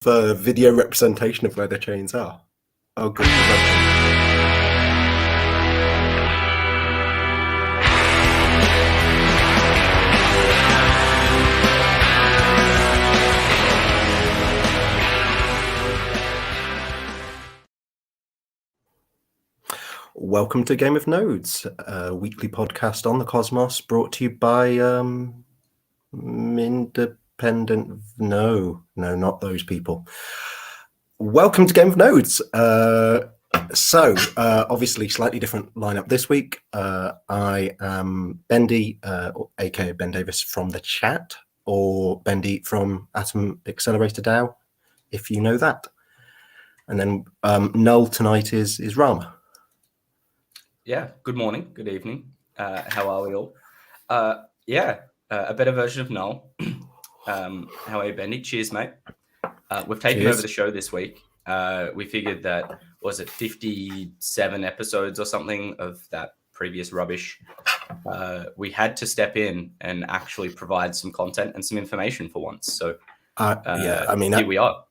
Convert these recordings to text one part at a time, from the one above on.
video representation of where the chains are. Oh, good. Welcome to Game of Nodes, a weekly podcast on the Cosmos, brought to you by independent. No, not those people. Welcome to Game of Nodes. Obviously, slightly different lineup this week. I am Bendy, aka Ben Davis from the chat, or Bendy from Atom Accelerator DAO, if you know that. And then Null tonight is Rama. Yeah, good morning, good evening. How are we all? A better version of Null. How are you, Bendy? Cheers, mate. We've taken over the show this week. We figured that, was it 57 episodes or something of that previous rubbish? We had to step in and actually provide some content and some information for once. So, here we are.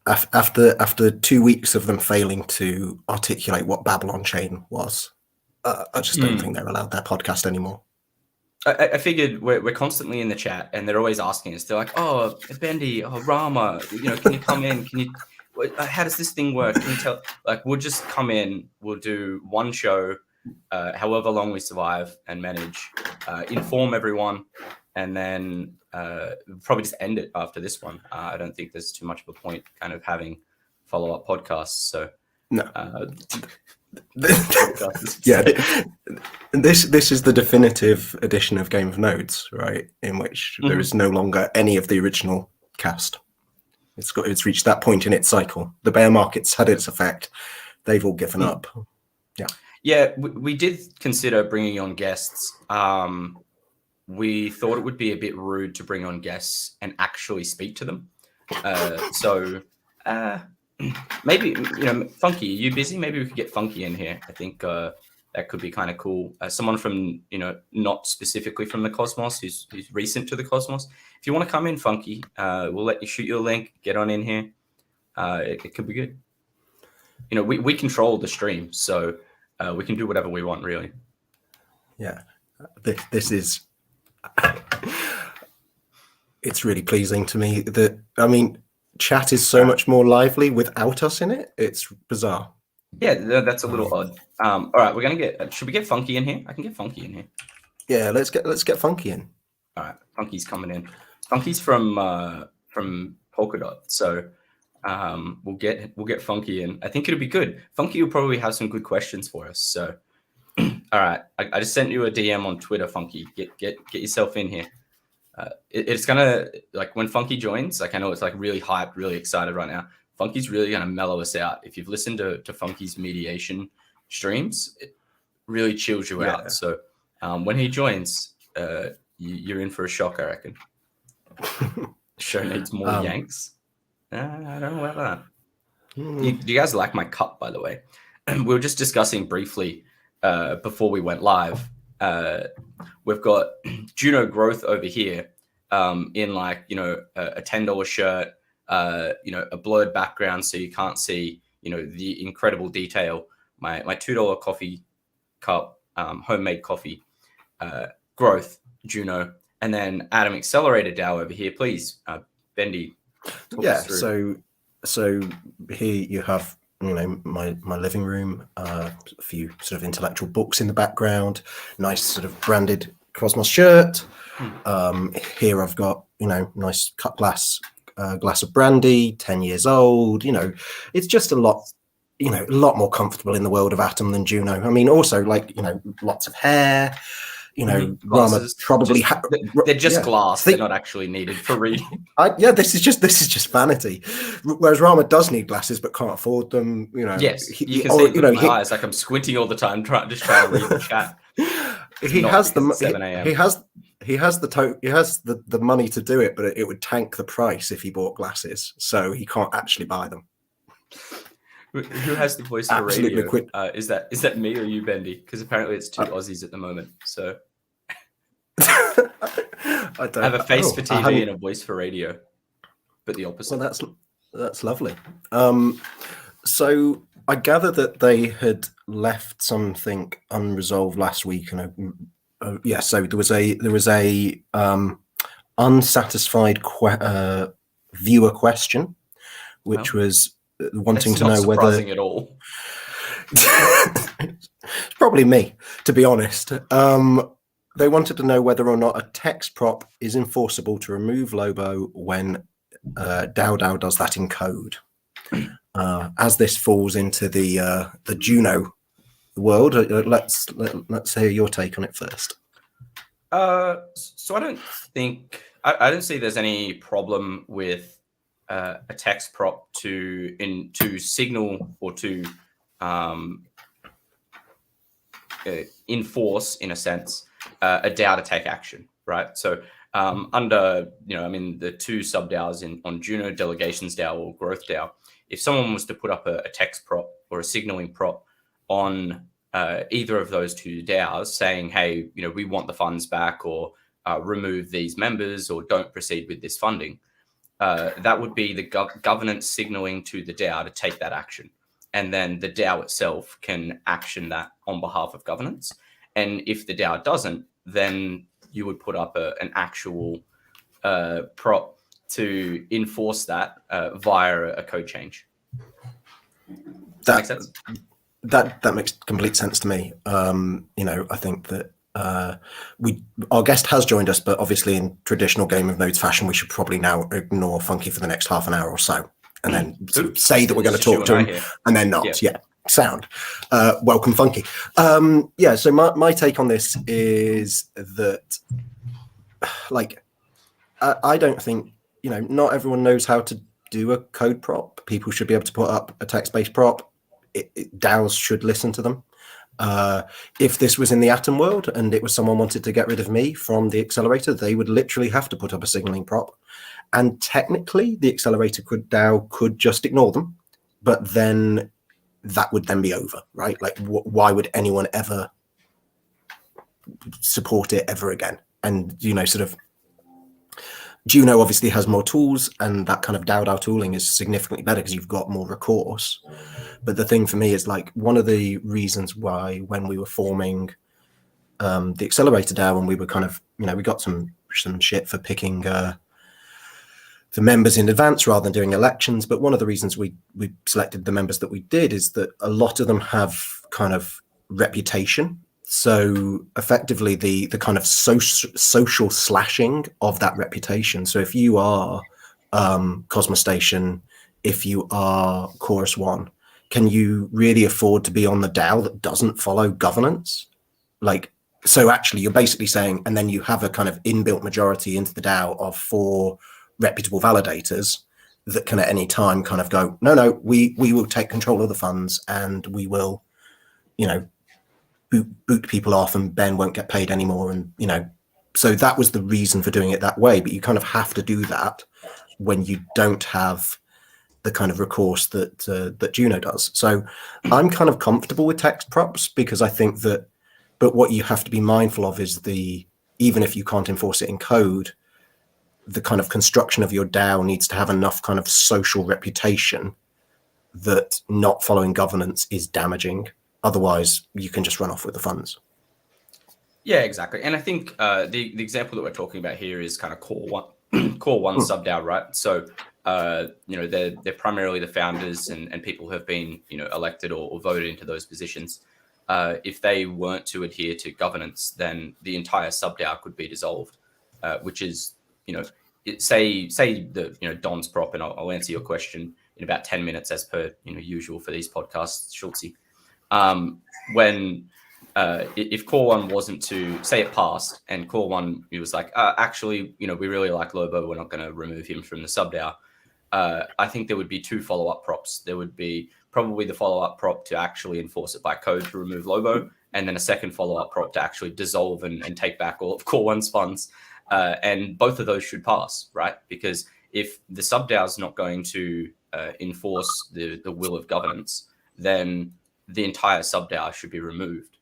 After 2 weeks of them failing to articulate what Babylon Chain was, I just don't think they're allowed their podcast anymore. I figured we're constantly in the chat, and they're always asking us. They're like, "Oh, Bendy, oh Rama, can you come in? Can you? How does this thing work? Can you tell?" Like, we'll just come in. We'll do one show, however long we survive and manage, inform everyone, and then probably just end it after this one. I don't think there's too much of a point kind of having follow-up podcasts. So no. This is the definitive edition of Game of Nodes, right? In which there is no longer any of the original cast. It's reached that point in its cycle. The bear market's had its effect. They've all given up. Yeah, we did consider bringing on guests. We thought it would be a bit rude to bring on guests and actually speak to them. Maybe, Funky, are you busy? Maybe we could get Funky in here. I think that could be kind of cool. Someone from, not specifically from the Cosmos, who's recent to the Cosmos. If you want to come in, Funky, we'll let you shoot your link, get on in here. It could be good. We control the stream, so we can do whatever we want, really. Yeah, this is... It's really pleasing to me that, chat is so much more lively without us in it. It's bizarre. Yeah, that's a little odd. All right, we're gonna should we get Funky in here? I can get Funky in here. Yeah, let's get Funky in. All right, Funky's coming in. Funky's from Polkadot, so we'll get Funky in. I think it'll be good. Funky will probably have some good questions for us. So, all right, I just sent you a DM on Twitter, Funky. Get yourself in here. It's gonna, like, when Funky joins, like, I know it's like really hyped, really excited right now. Funky's really gonna mellow us out. If you've listened to Funky's mediation streams, it really chills you out. So when he joins, you're in for a shock, I reckon. Show needs more yanks. I don't know about that. Do you guys like my cup, by the way? We were just discussing briefly before we went live. We've got Juno Growth over here in like, a $10 shirt, a blurred background so you can't see, the incredible detail. My $2 coffee cup, homemade coffee, Growth, Juno, and then Atom Accelerator DAO over here. Please, Bendy. Yeah, so here you have my living room, a few sort of intellectual books in the background, nice sort of branded Cosmos shirt. Here I've got nice cut glass of brandy, 10 years old. It's just a lot more comfortable in the world of Atom than Juno. Also lots of hair. Rama probably they're just glass. They're not actually needed for reading. This is just vanity. Whereas Rama does need glasses but can't afford them. Yes, you can see it in my eyes. Like, I'm squinting all the time, trying to read the chat. He has the money to do it, but it would tank the price if he bought glasses. So he can't actually buy them. Who has the voice for radio? Is that me or you, Bendy? Because apparently it's two Aussies at the moment. So I have a face for TV and a voice for radio, but the opposite. Well, That's lovely. So I gather that they had left something unresolved last week, and yeah, so there was a unsatisfied viewer question, which was wanting That's to not know whether surprising at all. it's probably me, to be honest. They wanted to know whether or not a text prop is enforceable to remove Lobo when DAO does that in code. As this falls into the Juno world, let's hear your take on it first. So I don't see there's any problem with a text prop to signal or to enforce, in a sense, a DAO to take action, right? So under, the two sub DAOs on Juno, Delegations DAO or Growth DAO, if someone was to put up a text prop or a signaling prop on either of those two DAOs saying, hey, we want the funds back, or remove these members, or don't proceed with this funding, that would be the governance signaling to the DAO to take that action. And then the DAO itself can action that on behalf of governance. And if the DAO doesn't, then you would put up an actual prop to enforce that via a code change. That makes sense? That makes complete sense to me. I think that our guest has joined us, but obviously in traditional Game of Nodes fashion, we should probably now ignore Funky for the next half an hour or so, and then say that we're going to talk to him, and then not. Yeah. Sound. Welcome, Funky. So my take on this is that, I don't think, not everyone knows how to do a code prop. People should be able to put up a text-based prop. DAOs should listen to them. If this was in the Atom world and it was someone wanted to get rid of me from the accelerator, they would literally have to put up a signaling prop. And technically, the accelerator DAO could just ignore them, but then that would then be over, right? Like, why would anyone ever support it ever again? And, sort of, Juno obviously has more tools, and that kind of DAO tooling is significantly better because you've got more recourse. But the thing for me is, like, one of the reasons why when we were forming the accelerator DAO, and we were kind of, we got some shit for picking the members in advance rather than doing elections. But one of the reasons we selected the members that we did is that a lot of them have kind of reputation. So effectively the kind of social slashing of that reputation. So if you are Cosmos Station, if you are Chorus One, can you really afford to be on the DAO that doesn't follow governance? So actually you're basically saying, and then you have a kind of inbuilt majority into the DAO of 4 reputable validators that can at any time kind of go, no, we will take control of the funds, and we will, boot people off, and Ben won't get paid anymore. And, so that was the reason for doing it that way. But you kind of have to do that when you don't have the kind of recourse that Juno does. So I'm kind of comfortable with text props, because I think that, but what you have to be mindful of is even if you can't enforce it in code, the kind of construction of your DAO needs to have enough kind of social reputation that not following governance is damaging. Otherwise, you can just run off with the funds. Yeah, exactly. And I think the example that we're talking about here is kind of Core One sub DAO, right? So they're primarily the founders and people who have been elected or voted into those positions. If they weren't to adhere to governance, then the entire sub DAO could be dissolved, which is say the Don's prop, and I'll answer your question in about 10 minutes as per usual for these podcasts, Schultzy. When if Core One wasn't to say it passed, and Core One was like, actually, we really like Lobo, we're not going to remove him from the sub DAO. I think there would be 2 follow-up props. There would be probably the follow-up prop to actually enforce it by code to remove Lobo, and then a second follow-up prop to actually dissolve and take back all of Core One's funds. And both of those should pass, right? Because if the sub DAO is not going to enforce the will of governance, then the entire sub DAO should be removed,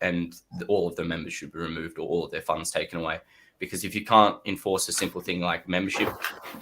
and all of the members should be removed, or all of their funds taken away. Because if you can't enforce a simple thing like membership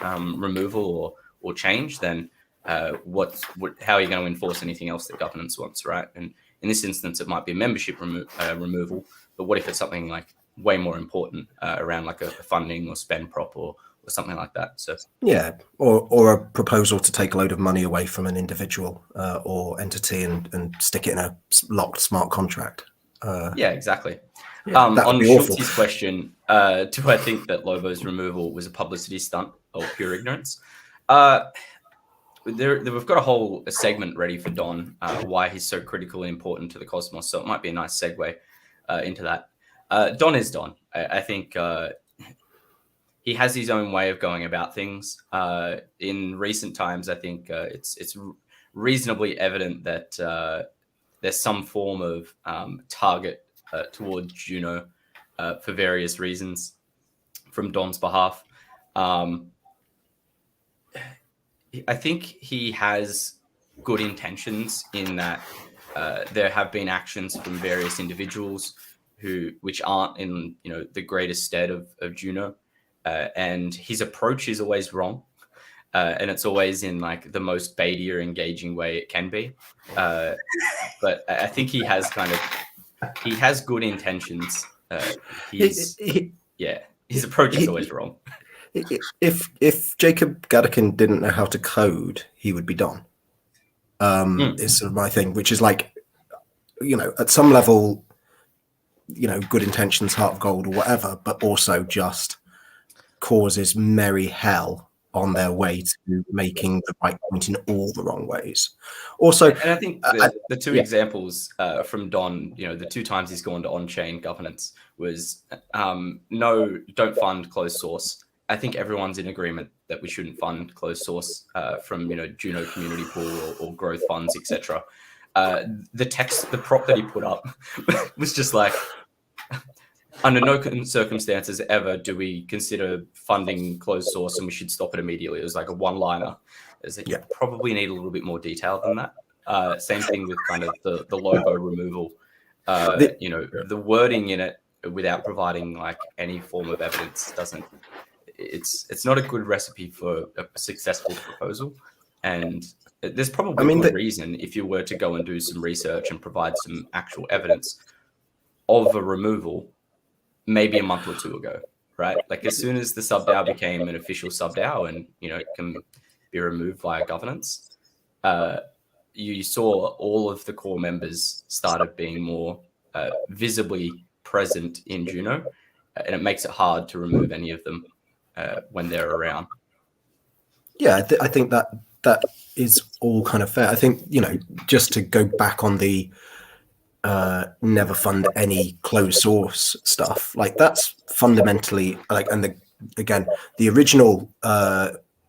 removal or change, then how are you going to enforce anything else that governance wants, right? And in this instance, it might be a membership removal, but what if it's something like way more important around like a funding or spend prop or something like that? So yeah, or a proposal to take a load of money away from an individual or entity and stick it in a locked smart contract. Yeah, exactly. Yeah, that would on be awful. Schultz's question, do I think that Lobo's removal was a publicity stunt or pure ignorance? We've got a segment ready for Don, why he's so critical and important to the Cosmos. So it might be a nice segue into that. Don is Don. I think he has his own way of going about things. In recent times, I think it's reasonably evident that there's some form of target towards Juno for various reasons from Don's behalf. I think he has good intentions in that there have been actions from various individuals which aren't in the greatest stead of Juno, and his approach is always wrong, and it's always in like the most baity or engaging way it can be. But I think he has good intentions. His approach is always wrong. If Jacob Gadakin didn't know how to code, he would be Don. Is sort of my thing, which is like, at some level, good intentions, heart of gold or whatever, but also just causes merry hell on their way to making the right point in all the wrong ways. Also, and I think the two examples from Don, the 2 times he's gone to on-chain governance was no, don't fund closed source. I think everyone's in agreement that we shouldn't fund closed source from Juno community pool or growth funds, etc. The prop that he put up was just like, under no circumstances ever do we consider funding closed source, and we should stop it immediately. It was like a one-liner. It's like, you probably need a little bit more detail than that. Same thing with kind of the Lobo removal. The wording in it without providing like any form of evidence doesn't. It's not a good recipe for a successful proposal, and there's probably a good reason if you were to go and do some research and provide some actual evidence of a removal maybe a month or 2 ago, right? Like as soon as the subDAO became an official subDAO and it can be removed via governance, you saw all of the core members started being more visibly present in Juno, and it makes it hard to remove any of them when they're around. Yeah, I think that is all kind of fair. I think, just to go back on the never fund any closed source stuff, like that's fundamentally like, and the original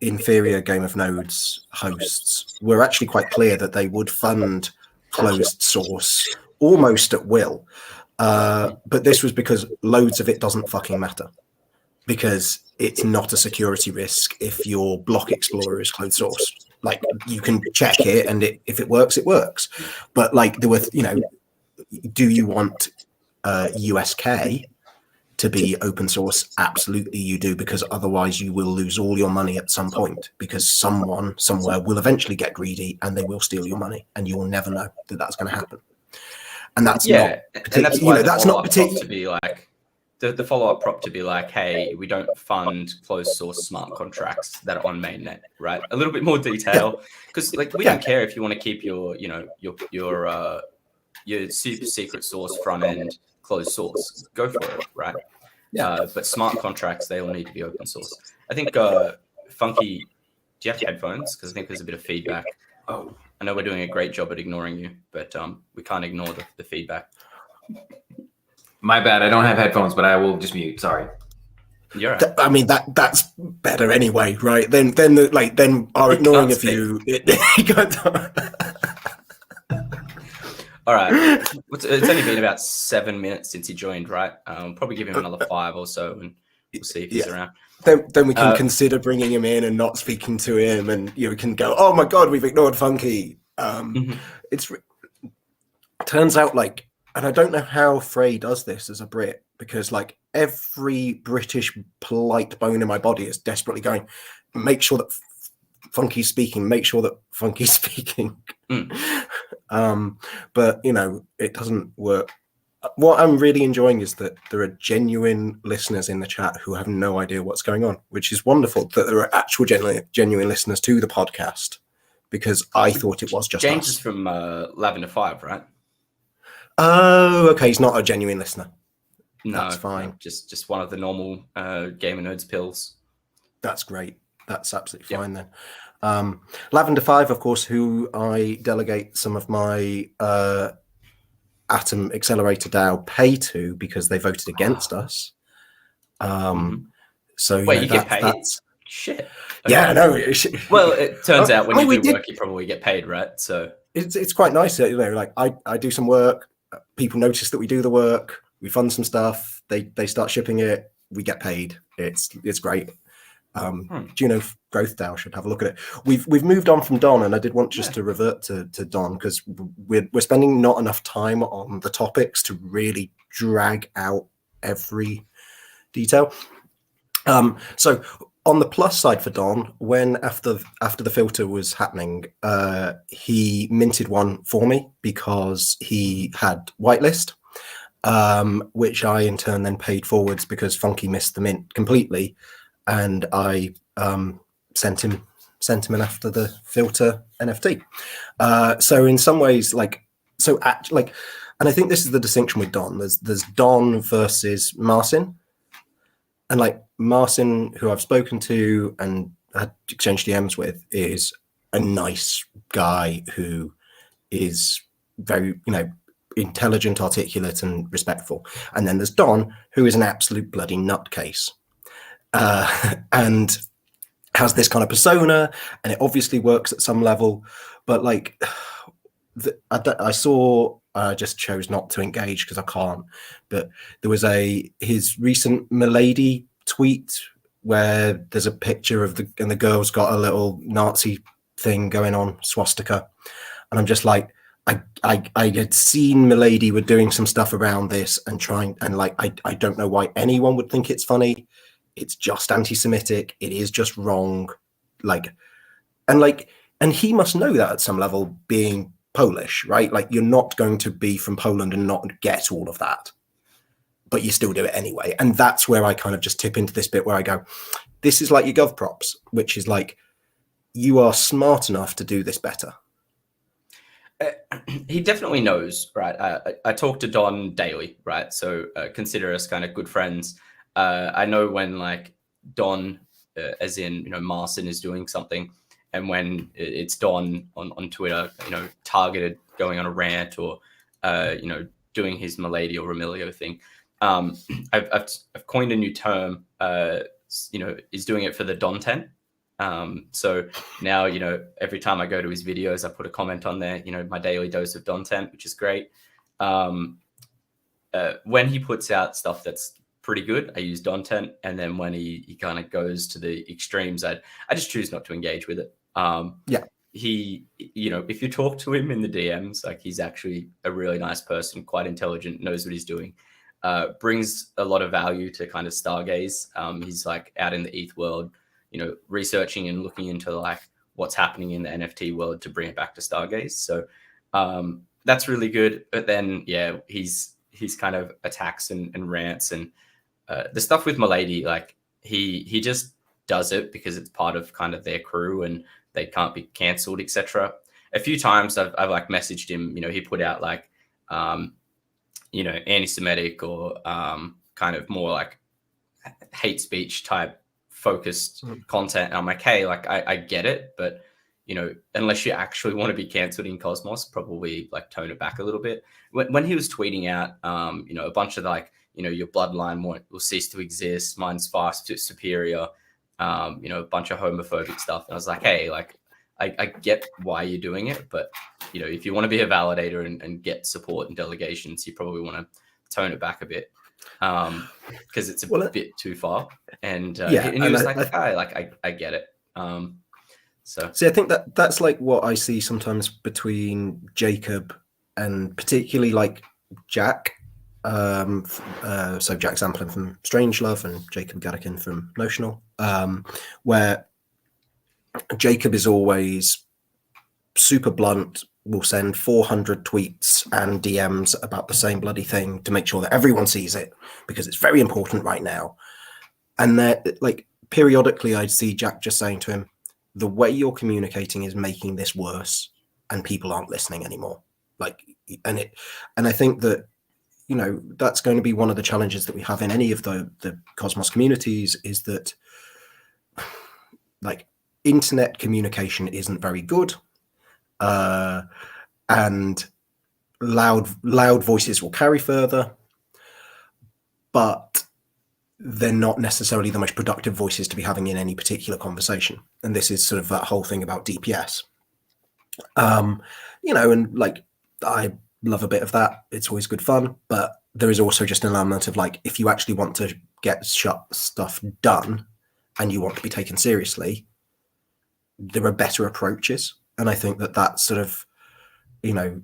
inferior Game of Nodes hosts were actually quite clear that they would fund closed source almost at will. But this was because loads of it doesn't fucking matter, because it's not a security risk if your block explorer is closed source. Like you can check it, and if it works, it works. But like there were, do you want USK to be open source? Absolutely you do, because otherwise you will lose all your money at some point, because someone somewhere will eventually get greedy and they will steal your money, and you will never know that that's going to happen. And that's not, and that's why that's not particular to be like the follow-up prop to be like, hey, we don't fund closed source smart contracts that are on mainnet, right? A little bit more detail, because like we don't care if you want to keep your super secret source front end closed source, go for it, right? But smart contracts, they all need to be open source. I think Funky, do you have headphones? Because I think there's a bit of feedback. Oh, I know we're doing a great job at ignoring you, but we can't ignore the feedback. My bad. I don't have headphones, but I will just mute. Sorry. You're right. I mean that's better anyway, right? Then our ignoring of you. All right. It's only been about 7 minutes since he joined, right? Probably give him another 5 or so, and we'll see if he's around. Then we can consider bringing him in and not speaking to him, and we can go, oh my god, we've ignored Funky. It turns out like, and I don't know how Frey does this as a Brit, because like every British polite bone in my body is desperately going, make sure that Funky's speaking, make sure that Funky's speaking. But you know, it doesn't work. What I'm really enjoying is that there are genuine listeners in the chat who have no idea what's going on, which is wonderful. That there are actual genuine listeners to the podcast, because I thought it was just James us. is from Lavender 5, right? Oh, okay. He's not a genuine listener. No, That's fine. no, just one of the normal Gamer Nerds pills. That's great. That's absolutely fine then. Lavender 5, of course, who I delegate some of my Atom Accelerator DAO pay to because they voted against us. So wait, you get paid? That's... Shit. Yeah, I know. Well, it turns out when we you do did... work, you probably get paid, right? So it's quite nice, you know. Like I do some work, people notice that we do the work, we fund some stuff, they start shipping it, we get paid. It's great. Juno Growth DAO should have a look at it. We've moved on from Don, and I did want just to revert to Don because we're spending not enough time on the topics to really drag out every detail. So on the plus side for Don, when after the filter was happening, he minted one for me because he had whitelist, which I in turn then paid forwards because Funky missed the mint completely. And I sent him an after the filter NFT. So in some ways, and I think this is the distinction with Don. There's Don versus Marcin, and like Marcin, who I've spoken to and had exchanged DMs with, is a nice guy who is very, you know, intelligent, articulate, and respectful. And then there's Don, who is an absolute bloody nutcase. And has this kind of persona, and it obviously works at some level, but like I just chose not to engage because I can't, but there was his recent Milady tweet where there's a picture of and the girl's got a little Nazi thing going on, swastika, and I'm just like, I had seen Milady were doing some stuff around this and I don't know why anyone would think it's funny. It's just anti-Semitic. It is just wrong. And he must know that at some level, being Polish, right? Like, you're not going to be from Poland and not get all of that, but you still do it anyway. And that's where I kind of just tip into this bit where I go, this is like your gov props, which is like, you are smart enough to do this better. He definitely knows, right? I talk to Don daily, right? So consider us kind of good friends. I know when like Don, as in, you know, Marcin is doing something, and when it's Don on Twitter, you know, targeted going on a rant or, you know, doing his Milady or Remilio thing. I've coined a new term, you know, is doing it for the Dontent. So now, you know, every time I go to his videos, I put a comment on there, you know, my daily dose of Dontent, which is great. When he puts out stuff that's pretty good, I use Dontent, and then when he kind of goes to the extremes, I just choose not to engage with it. He, you know, if you talk to him in the DMs, like, he's actually a really nice person, quite intelligent, knows what he's doing, brings a lot of value to kind of Stargaze. He's like out in the ETH world, you know, researching and looking into like what's happening in the NFT world to bring it back to Stargaze. So that's really good. But then, yeah, he's kind of attacks and rants, and the stuff with Milady, like he just does it because it's part of kind of their crew and they can't be cancelled, etc. A few times I've like messaged him, you know, he put out like, you know, anti-Semitic or kind of more like hate speech type focused content. And I'm like, hey, like I get it, but you know, unless you actually want to be cancelled in Cosmos, probably like tone it back a little bit. When he was tweeting out, you know, a bunch of like, you know, your bloodline will cease to exist, mine's far superior, you know, a bunch of homophobic stuff. And I was like, hey, like, I get why you're doing it, but, you know, if you want to be a validator and get support and delegations, you probably want to tone it back a bit, because it's a bit too far. And, and he was I get it. So see, I think that's like what I see sometimes between Jacob and particularly like Jack. So Jack Zamplin from Strangelove and Jacob Gadakin from Notional, where Jacob is always super blunt, will send 400 tweets and DMs about the same bloody thing to make sure that everyone sees it because it's very important right now. And that, like, periodically I'd see Jack just saying to him, the way you're communicating is making this worse and people aren't listening anymore. Like, and I think that, you know, that's going to be one of the challenges that we have in any of the Cosmos communities, is that, like, internet communication isn't very good. And loud voices will carry further, but they're not necessarily the most productive voices to be having in any particular conversation. And this is sort of that whole thing about DPS. You know, and like, I love a bit of that. It's always good fun, but there is also just an element of, like, if you actually want to get stuff done and you want to be taken seriously, there are better approaches. And I think that that's sort of, you know,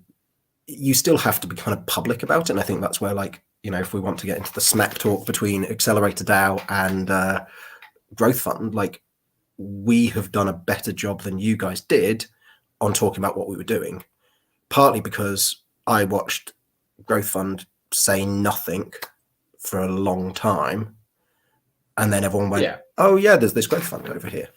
you still have to be kind of public about it. And I think that's where, like, you know, if we want to get into the smack talk between Accelerator DAO and Growth Fund, like, we have done a better job than you guys did on talking about what we were doing, partly because I watched Growth Fund say nothing for a long time, and then everyone went, oh yeah, there's this Growth Fund over here.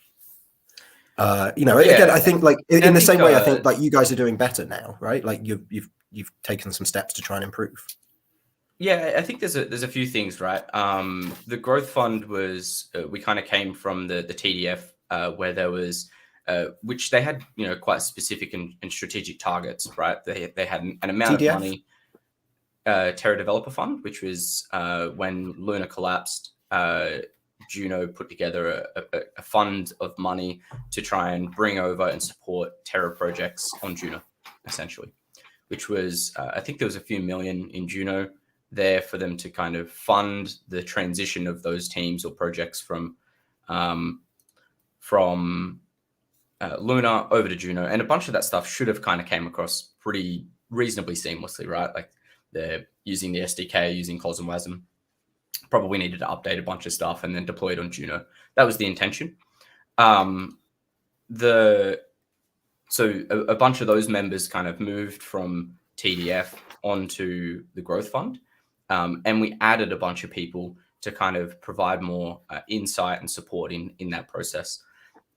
You know, again, I think, like, in the same way, I think, like, you guys are doing better now, right? Like, you've taken some steps to try and improve. Yeah, I think there's a few things, right? The Growth Fund was, we kind of came from the TDF, where there was, which they had, you know, quite specific and strategic targets, right? They had an amount TDF? of money. Terra Developer Fund, which was when Luna collapsed, Juno put together a fund of money to try and bring over and support Terra projects on Juno, essentially, which was, I think there was a few million in Juno there for them to kind of fund the transition of those teams or projects from Luna over to Juno. And a bunch of that stuff should have kind of came across pretty reasonably seamlessly, right? Like, they're using the SDK, using CosmWasm. Probably needed to update a bunch of stuff and then deploy it on Juno. That was the intention. So a bunch of those members kind of moved from TDF onto the Growth Fund. And we added a bunch of people to kind of provide more insight and support in that process.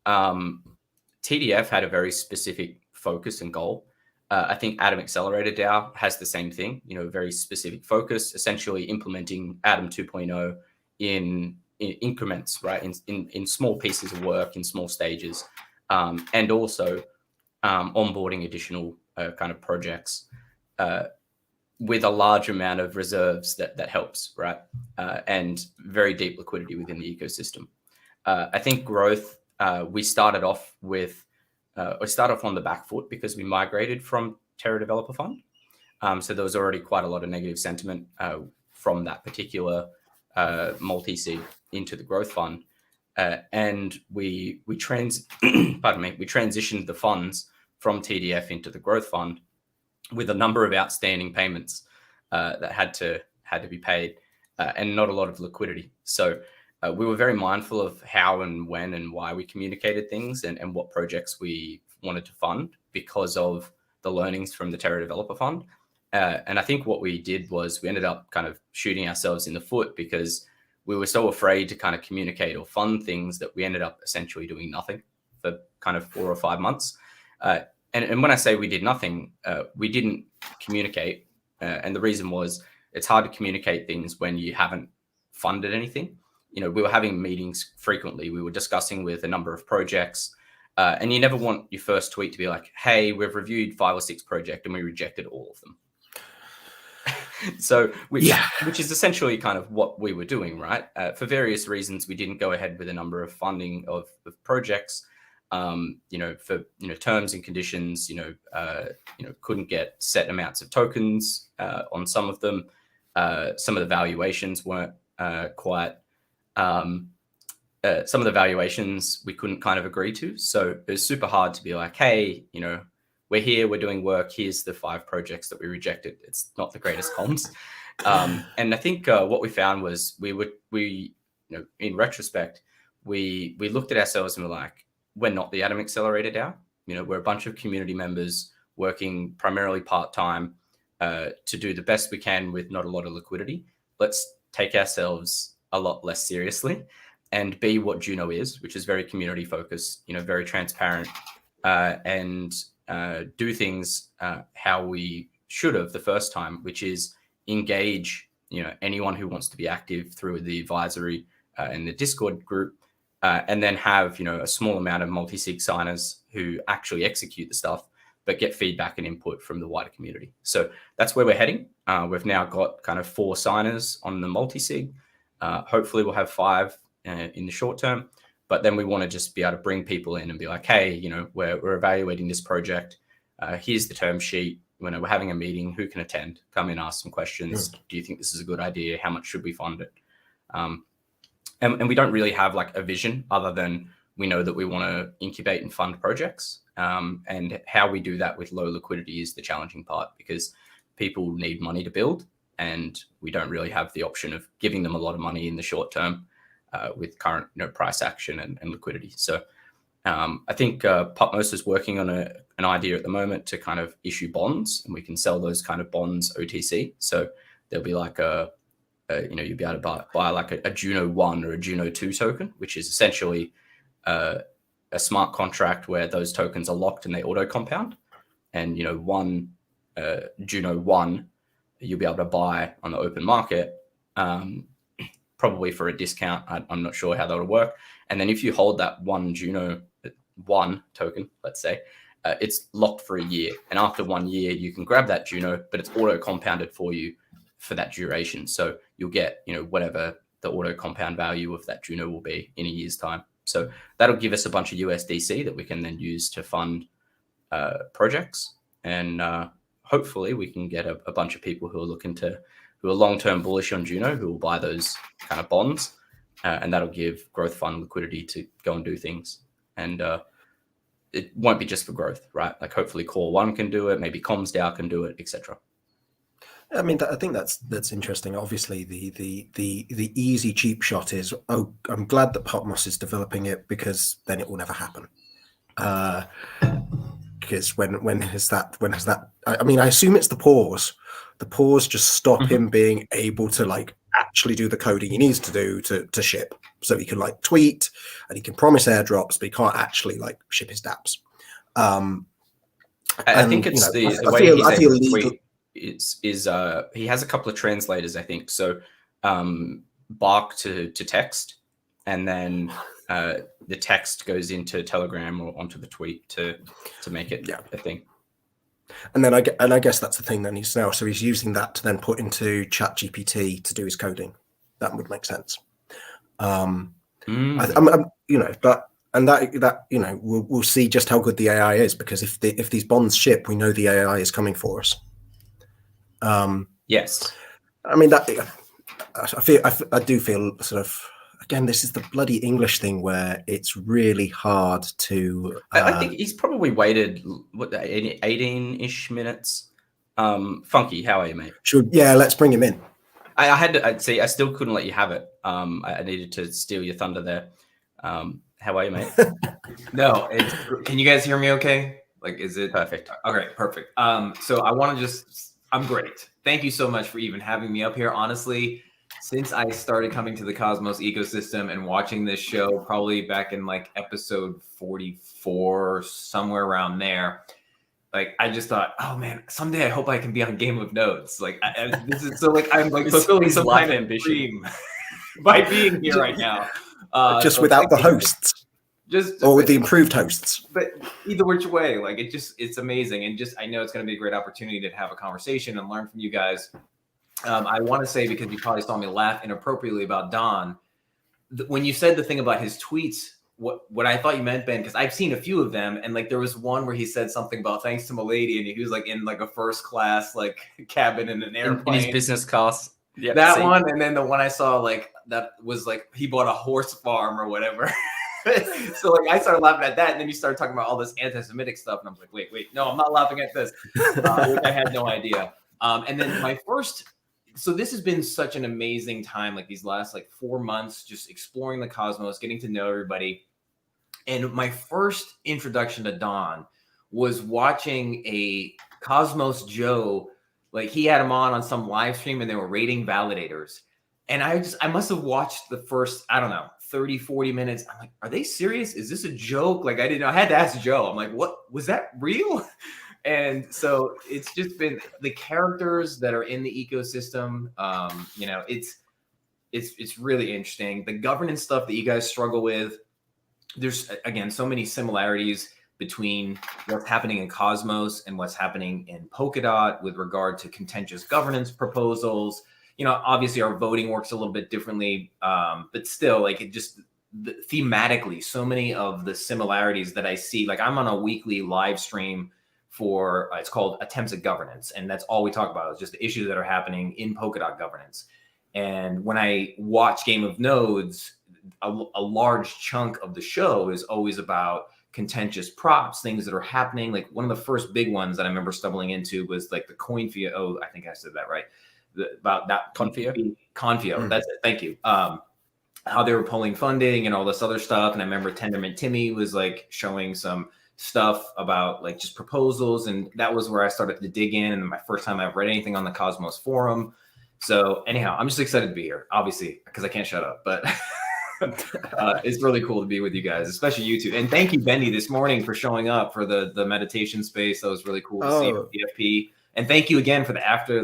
TDF had a very specific focus and goal. I think Atom Accelerator DAO has the same thing, you know, very specific focus, essentially implementing Atom 2.0 in increments, right? In small pieces of work, in small stages, and also onboarding additional kind of projects with a large amount of reserves that helps, right? And very deep liquidity within the ecosystem. I think Growth, we started off on the back foot because we migrated from Terra Developer Fund. So there was already quite a lot of negative sentiment from that particular multi-sig into the Growth Fund. And we transitioned the funds from TDF into the Growth Fund with a number of outstanding payments that had to be paid and not a lot of liquidity. So we were very mindful of how and when and why we communicated things and what projects we wanted to fund because of the learnings from the Terra Developer Fund. And I think what we did was we ended up kind of shooting ourselves in the foot because we were so afraid to kind of communicate or fund things that we ended up essentially doing nothing for kind of 4 or 5 months. And when I say we did nothing, we didn't communicate. And the reason was it's hard to communicate things when you haven't funded anything. You know, we were having meetings frequently. We were discussing with a number of projects. And you never want your first tweet to be like, hey, we've reviewed 5 or 6 projects and we rejected all of them. So, which is essentially kind of what we were doing, right? For various reasons, we didn't go ahead with a number of funding of projects. You know, for, you know, terms and conditions, couldn't get set amounts of tokens on some of them. Some of the valuations weren't quite. Some of the valuations we couldn't kind of agree to. So it was super hard to be like, hey, you know, we're here, we're doing work. Here's the 5 projects that we rejected. It's not the greatest comms. And I think what we found was we in retrospect, we looked at ourselves and were like, we're not the Atom Accelerator DAO. You know, we're a bunch of community members working primarily part-time to do the best we can with not a lot of liquidity. Let's take ourselves a lot less seriously and be what Juno is, which is very community focused, you know, very transparent, and do things how we should have the first time, which is engage, you know, anyone who wants to be active through the advisory and the Discord group, and then have, you know, a small amount of multi-sig signers who actually execute the stuff, but get feedback and input from the wider community. So that's where we're heading. We've now got kind of 4 signers on the multi-sig. Hopefully we'll have 5 in the short term, but then we want to just be able to bring people in and be like, hey, you know, we're evaluating this project. Here's the term sheet. When we're having a meeting, who can attend? Come in, ask some questions. Do you think this is a good idea? How much should we fund it? And we don't really have like a vision other than we know that we want to incubate and fund projects. And how we do that with low liquidity is the challenging part, because people need money to build, and we don't really have the option of giving them a lot of money in the short term with current, you know, price action and liquidity. So I think Pupmost is working on an idea at the moment to kind of issue bonds, and we can sell those kind of bonds OTC. So there'll be like you know, you'll be able to buy like a Juno 1 or a Juno 2 token, which is essentially a smart contract where those tokens are locked and they auto compound. And, you know, one Juno 1, you'll be able to buy on the open market, probably for a discount. I'm not sure how that would work. And then if you hold that one Juno 1 token, let's say, it's locked for a year. And after 1 year, you can grab that Juno, but it's auto compounded for you for that duration. So you'll get, you know, whatever the auto compound value of that Juno will be in a year's time. So that'll give us a bunch of USDC that we can then use to fund projects. And hopefully we can get a bunch of people who are who are long-term bullish on Juno, who will buy those kind of bonds. And that'll give Growth Fund liquidity to go and do things. And it won't be just for growth, right? Like hopefully Core One can do it, maybe CommsDAO can do it, etc. I mean, I think that's interesting. Obviously, the easy cheap shot is, oh, I'm glad that Pupmost is developing it, because then it will never happen. Because when has that? I mean, I assume it's the pause. The pause just stop him being able to like actually do the coding he needs to do to ship. So he can like tweet and he can promise airdrops, but he can't actually like ship his dApps. I think it's, you know, the way he's able to tweet is he has a couple of translators, I think. So Bark to text, and then the text goes into Telegram or onto the tweet to make it a thing. And then I guess that's the thing that he's now. So he's using that to then put into ChatGPT to do his coding. That would make sense. I'm, you know, but and that you know, we'll see just how good the AI is, because if these bonds ship, we know the AI is coming for us. Yes. I mean, that I do feel sort of, again, this is the bloody English thing where it's really hard to. I think he's probably waited 18-ish minutes. Funky, how are you, mate? Sure. Yeah, let's bring him in. I had to see. I still couldn't let you have it. I needed to steal your thunder there. How are you, mate? No, can you guys hear me? Okay, like, is it perfect? Okay, perfect. So I want to I'm great. Thank you so much for even having me up here. Honestly, since I started coming to the Cosmos ecosystem and watching this show, probably back in like episode 44, somewhere around there, like I just thought, oh man, someday I hope I can be on Game of Nodes. Like this is so like I'm like fulfilling some kind of dream by being here right now. Just so without the hosts. Or with the improved hosts. But either which way, like it's amazing. And just I know it's going to be a great opportunity to have a conversation and learn from you guys. I want to say, because you probably saw me laugh inappropriately about Don, when you said the thing about his tweets, what I thought you meant, Ben, because I've seen a few of them, and like there was one where he said something about thanks to Milady, and he was like in like a first class like cabin in an airplane. In his business class. Yeah, that one, and then the one I saw like that was like he bought a horse farm or whatever. So like I started laughing at that, and then you started talking about all this anti-Semitic stuff, and I was like, wait, no, I'm not laughing at this. Which I had no idea. And then so this has been such an amazing time, like these last like 4 months, just exploring the Cosmos, getting to know everybody. And my first introduction to Don was watching a Cosmos Joe, like he had him on some live stream and they were rating validators. And I must have watched the first, I don't know, 30, 40 minutes. I'm like, are they serious? Is this a joke? Like, I didn't know. I had to ask Joe. I'm like, what was that real? And so it's just been the characters that are in the ecosystem. You know, it's really interesting. The governance stuff that you guys struggle with. There's, again, so many similarities between what's happening in Cosmos and what's happening in Polkadot with regard to contentious governance proposals. You know, obviously our voting works a little bit differently, but still, like, it just thematically, so many of the similarities that I see. Like, I'm on a weekly live stream for it's called Attempts at Governance, and that's all we talk about is just the issues that are happening in Polkadot governance. And when I watch Game of Nodes, a large chunk of the show is always about contentious props, things that are happening. Like, one of the first big ones that I remember stumbling into was like the Coinfio. Oh, I think I said that right. About that Confio. That's it. Thank you. How they were pulling funding and all this other stuff. And I remember Tendermint Timmy was like showing some stuff about like just proposals. And that was where I started to dig in. And my first time I've read anything on the Cosmos forum. So anyhow, I'm just excited to be here, obviously, because I can't shut up, but it's really cool to be with you guys, especially you two. And thank you, Bendy, this morning for showing up for the meditation space. That was really cool to see with DFP. And thank you again for the after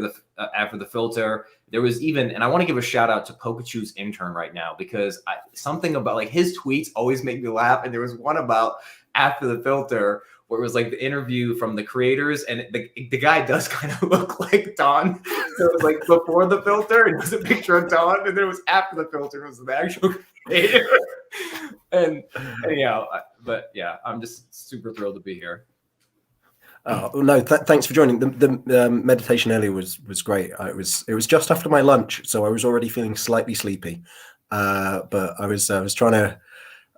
the filter. There was even, and I want to give a shout out to Pokachu's intern right now, because something about like his tweets always make me laugh. And there was one about after the filter where it was like the interview from the creators, and the guy does kind of look like Don. So it was like before the filter, and it was a picture of Don, and then it was after the filter, it was the actual creator. And anyhow, but yeah, I'm just super thrilled to be here. Oh no! Thanks for joining. The meditation earlier was great. It was just after my lunch, so I was already feeling slightly sleepy. But I was trying to.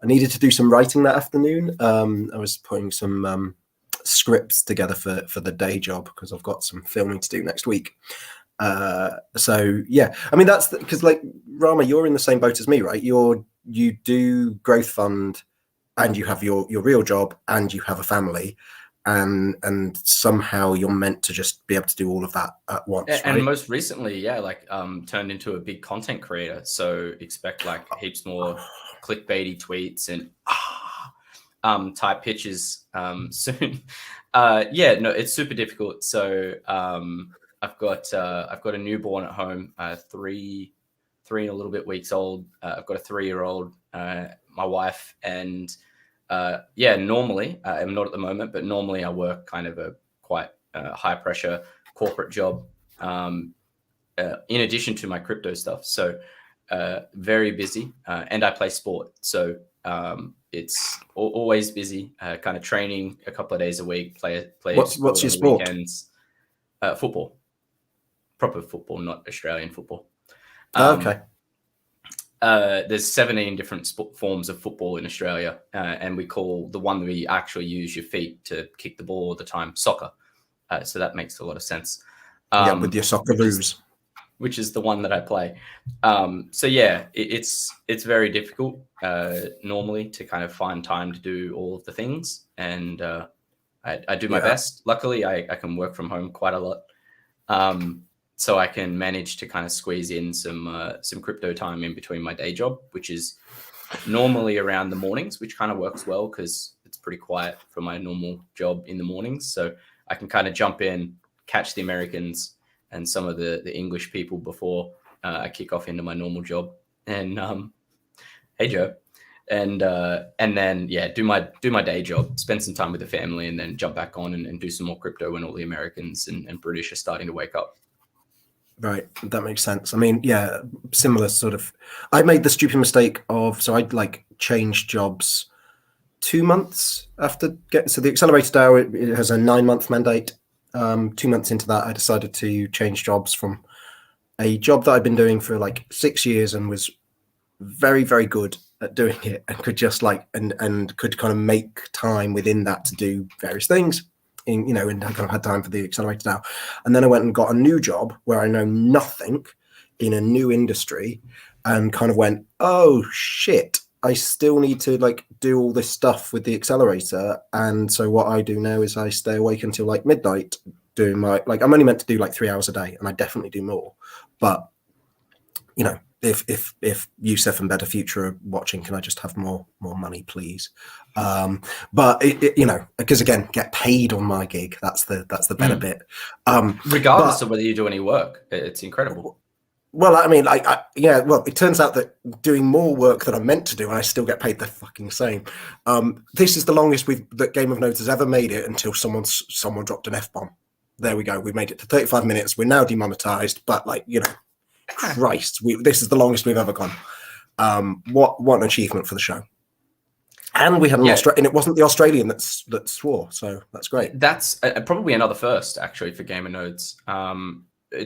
I needed to do some writing that afternoon. I was putting some scripts together for the day job because I've got some filming to do next week. So yeah, I mean that's because like Rama, you're in the same boat as me, right? You do Growth Fund, and you have your real job, and you have a family. And somehow you're meant to just be able to do all of that at once. And right? most recently, yeah, like turned into a big content creator. So expect like heaps more clickbaity tweets and type pitches soon. Yeah, no, it's super difficult. So I've got a newborn at home, three and a little bit weeks old. I've got a 3-year-old, my wife, and yeah, normally I'm not at the moment, but normally I work kind of a quite high pressure corporate job in addition to my crypto stuff. So very busy, and I play sport. So it's always busy, kind of training a couple of days a week, play What's your sport? Weekends. Football, proper football, not Australian football. Okay. There's 17 different forms of football in Australia, and we call the one that we actually use your feet to kick the ball all the time soccer. So that makes a lot of sense. Yeah, with your Socceroos. Which is the one that I play. So yeah, it's very difficult normally to kind of find time to do all of the things, and I do my best. Luckily, I can work from home quite a lot. So I can manage to kind of squeeze in some crypto time in between my day job, which is normally around the mornings, which kind of works well because it's pretty quiet for my normal job in the mornings. So I can kind of jump in, catch the Americans and some of the English people before I kick off into my normal job. And hey Joe, and then yeah, do my day job, spend some time with the family, and then jump back on and do some more crypto when all the Americans and British are starting to wake up. Right, that makes sense. I mean, yeah, similar sort of. I made the stupid mistake of I'd like changed jobs 2 months after so the accelerator DAO it has a 9-month mandate. 2 months into that, I decided to change jobs from a job that I'd been doing for like 6 years and was very, very good at doing it, and could just like and could kind of make time within that to do various things. And I kind of had time for the accelerator now. And then I went and got a new job where I know nothing in a new industry, and kind of went, oh shit, I still need to like do all this stuff with the accelerator, and so what I do now is I stay awake until like midnight doing my like. I'm only meant to do like 3 hours a day, and I definitely do more. But you know, if Yusuf and Better Future are watching, can I just have more money, please? But you know, because again, get paid on my gig. That's the better bit. Regardless of whether you do any work, it's incredible. Well, I mean, yeah. Well, it turns out that doing more work than I'm meant to do, and I still get paid the fucking same. This is the longest that Game of Nodes has ever made it until someone dropped an F-bomb. There we go. We made it to 35 minutes. We're now demonetized, but like, you know, Christ, this is the longest we've ever gone. What an achievement for the show. And we had an and it wasn't the Australian that swore, so that's great. That's probably another first, actually, for Game of Nodes.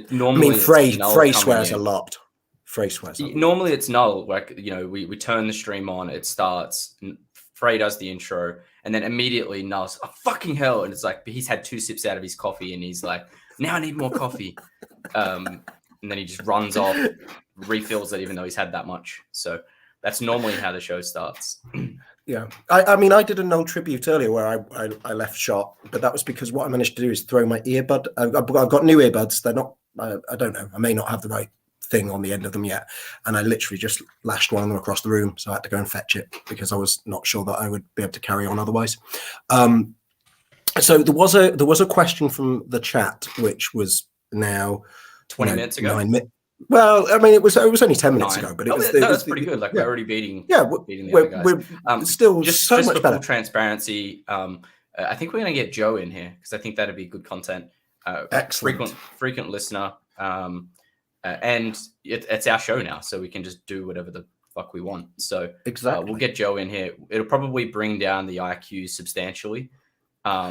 Normally, Frey swears a lot. Frey swears. Normally, it's Null. Like, you know, we turn the stream on, it starts, and Frey does the intro, and then immediately Null's, oh, fucking hell, and it's like he's had 2 sips out of his coffee, and he's like, now I need more coffee, and then he just runs off, refills it, even though he's had that much. So that's normally how the show starts. Yeah, I mean, I did a Null tribute earlier where I left shot, but that was because what I managed to do is throw my earbud. I've got new earbuds. They're not. I don't know. I may not have the right thing on the end of them yet, and I literally just lashed one of them across the room. So I had to go and fetch it because I was not sure that I would be able to carry on otherwise. So there was a question from the chat, which was now 20 minutes ago. 9 minutes. Well, I mean, it was only 10 minutes ago, but that's pretty good. Like, we're already beating the other guys. We're still just so much for better. Full transparency, I think we're going to get Joe in here because I think that'd be good content. Excellent. Frequent listener, and it's our show now, so we can just do whatever the fuck we want. So exactly, we'll get Joe in here. It'll probably bring down the IQ substantially. I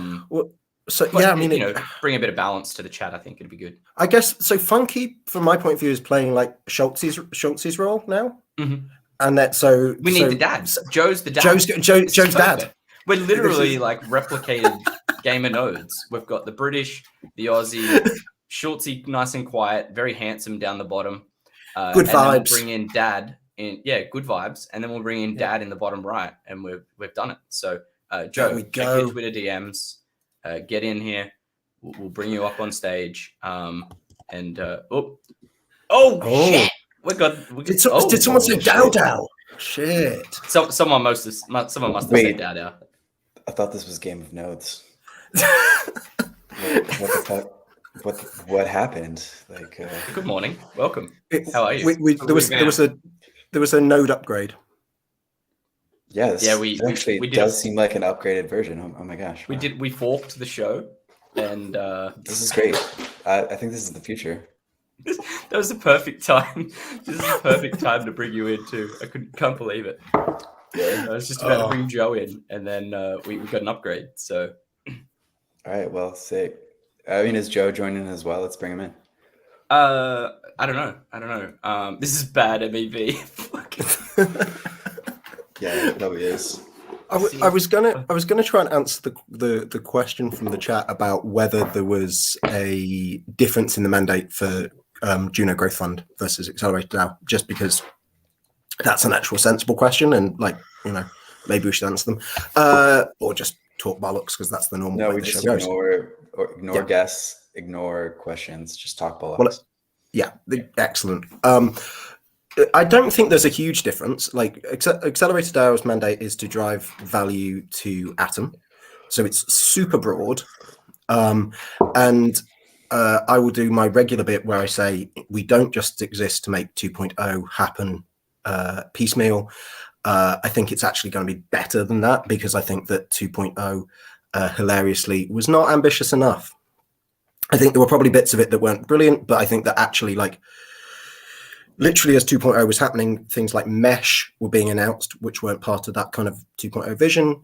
mean, you know, bring a bit of balance to the chat. I think it'd be good. I guess so. Funky, from my point of view, is playing like Schultz's role now, and that we need the dad. Joe's the dad. Joe's dad. We're literally like replicated Game of Nodes. We've got the British, the Aussie, Schultzy, nice and quiet, very handsome down the bottom. Good vibes. Then we'll bring in dad in, good vibes, and then we'll bring in dad in the bottom right, and we've done it. So Joe, check your Twitter DMs. Get in here. We'll bring you up on stage. Shit! Did someone say Dow? Shit! Someone must have said Dow. I thought this was Game of Nodes. what the fuck? What happened? Like, good morning, welcome. How are you? There was a node upgrade. Yes. We does seem like an upgraded version. Oh my gosh. Wow. We forked the show, and this is great. I think this is the future. That was the perfect time. This is the perfect time to bring you in too. I can't believe it. I was just about to bring Joe in, and then we got an upgrade. So, all right. Well, sick. I mean, is Joe joining as well? Let's bring him in. I don't know. This is bad MEV. Yeah, it probably is. I was gonna try and answer the question from the chat about whether there was a difference in the mandate for Juno Growth Fund versus Accelerated DAO, just because that's an actual sensible question, and like, you know, maybe we should answer them, or just talk bollocks because that's the normal. No, way we the just show goes. ignore guests, ignore questions, just talk bollocks. Well, excellent. I don't think there's a huge difference. Like, Accelerated DAO's mandate is to drive value to Atom, so it's super broad. And I will do my regular bit where I say we don't just exist to make 2.0 happen piecemeal. I think it's actually going to be better than that, because I think that 2.0 hilariously was not ambitious enough. I think there were probably bits of it that weren't brilliant, but I think that actually, like, literally as 2.0 was happening, things like Mesh were being announced, which weren't part of that kind of 2.0 vision.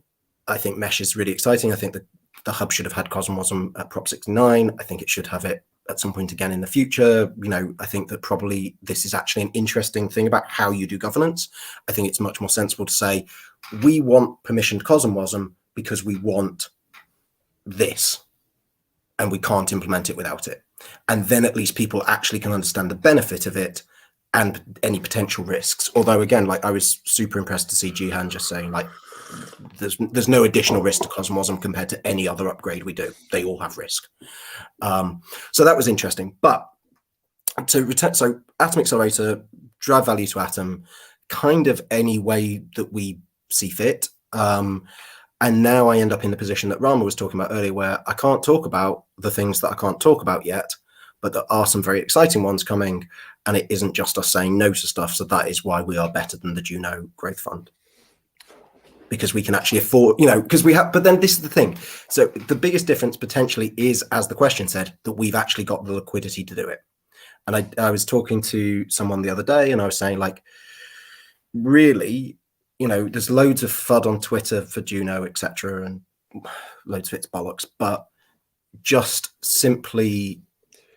I think Mesh is really exciting. I think that the hub should have had Cosmosm at Prop 69. I think it should have it at some point again in the future. You know, I think that probably this is actually an interesting thing about how you do governance. I think it's much more sensible to say, we want permissioned Cosmosm because we want this, and we can't implement it without it. And then at least people actually can understand the benefit of it, and any potential risks. Although again, like I was super impressed to see Jihan just saying like, there's no additional risk to Cosmosm compared to any other upgrade we do. They all have risk. So that was interesting. But to return, so Atom Accelerator, drive value to Atom, kind of any way that we see fit. And now I end up in the position that Rama was talking about earlier, where I can't talk about the things that I can't talk about yet, but there are some very exciting ones coming, and it isn't just us saying no to stuff. So that is why we are better than the Juno Growth Fund, because we can actually afford, because we have. But then this is the thing. So the biggest difference potentially is, as the question said, that we've actually got the liquidity to do it. And I was talking to someone the other day, and I was saying, like, really, there's loads of FUD on Twitter for Juno, etc., and loads of it's bollocks. But just simply,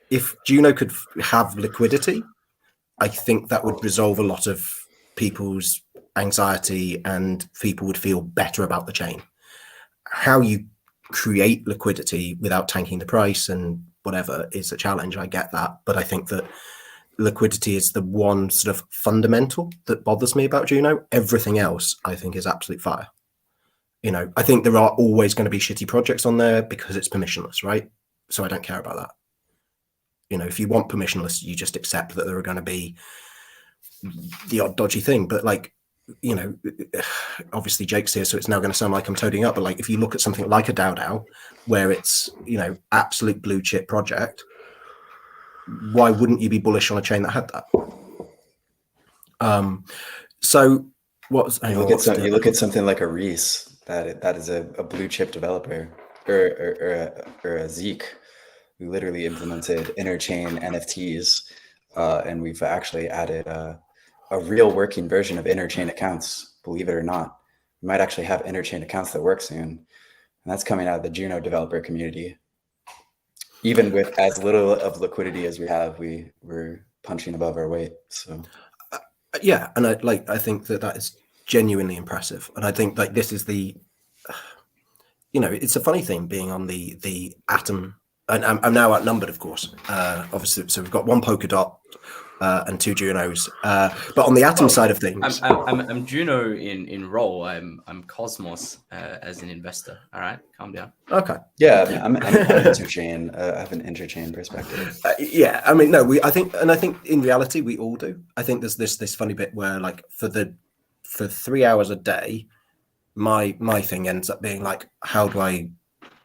if Juno could have liquidity, I think that would resolve a lot of people's anxiety, and people would feel better about the chain. How you create liquidity without tanking the price and whatever is a challenge. I get that, but I think that liquidity is the one sort of fundamental that bothers me about Juno. Everything else I think is absolute fire. I think there are always going to be shitty projects on there because it's permissionless, right? So I don't care about that. If you want permissionless, you just accept that there are going to be the odd dodgy thing. But like, obviously Jake's here, so it's now going to sound like I'm toading up. But like, if you look at something like a DAO, where it's, absolute blue chip project, why wouldn't you be bullish on a chain that had that? So what's you look at something like a Reese that is a blue chip developer, or a Zeek, who literally implemented interchain NFTs, and we've actually added a real working version of interchain accounts. Believe it or not, we might actually have interchain accounts that work soon, and that's coming out of the Juno developer community. Even with as little of liquidity as we have, we're punching above our weight. So, yeah, and I think that is genuinely impressive, and I think like this is the, it's a funny thing being on the Atom, and I'm now outnumbered, of course. Obviously, so we've got one Polkadot and two Junos, but on the Atom side of things, I'm Juno in role. I'm Cosmos as an investor. All right, calm down. Okay. Yeah, I'm interchain. I have an interchain perspective. Yeah, I mean, no, I think in reality we all do. I think there's this funny bit where like for 3 hours a day, my thing ends up being like, how do I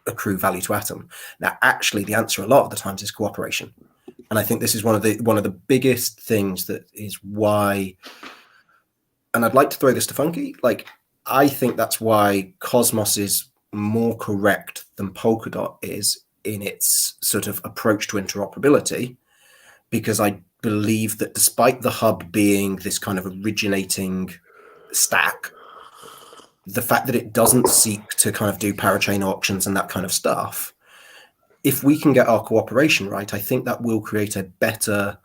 accrue value to Atom? Now, actually, the answer a lot of the times is cooperation. And I think this is one of the biggest things that is why, and I'd like to throw this to Funky, like, I think that's why Cosmos is more correct than Polkadot is in its sort of approach to interoperability, because I believe that despite the hub being this kind of originating stack, the fact that it doesn't seek to kind of do parachain auctions and that kind of stuff, if we can get our cooperation right, I think that will create a better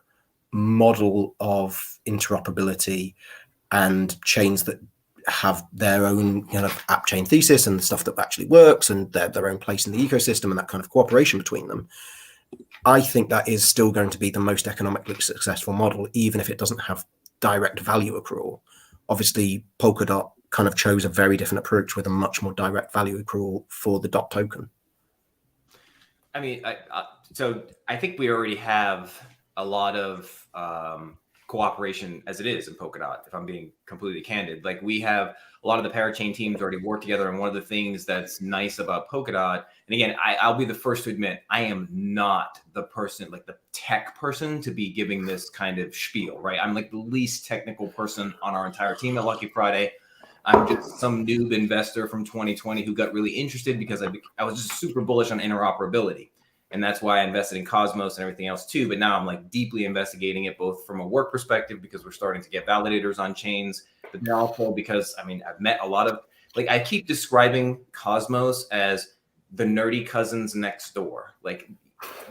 model of interoperability and chains that have their own kind of app chain thesis and stuff that actually works and their own place in the ecosystem and that kind of cooperation between them. I think that is still going to be the most economically successful model, even if it doesn't have direct value accrual. Obviously, Polkadot kind of chose a very different approach with a much more direct value accrual for the DOT token. I mean, so I think we already have a lot of cooperation as it is in Polkadot, if I'm being completely candid. Like, we have a lot of the parachain teams already work together. And one of the things that's nice about Polkadot, and again, I'll be the first to admit, I am not the person, like the tech person, to be giving this kind of spiel, right? I'm like the least technical person on our entire team at Lucky Friday. I'm just some noob investor from 2020 who got really interested because I was just super bullish on interoperability. And that's why I invested in Cosmos and everything else too. But now I'm like deeply investigating it, both from a work perspective, because we're starting to get validators on chains, but then also because, I mean, I've met a lot of, like, I keep describing Cosmos as the nerdy cousins next door. Like,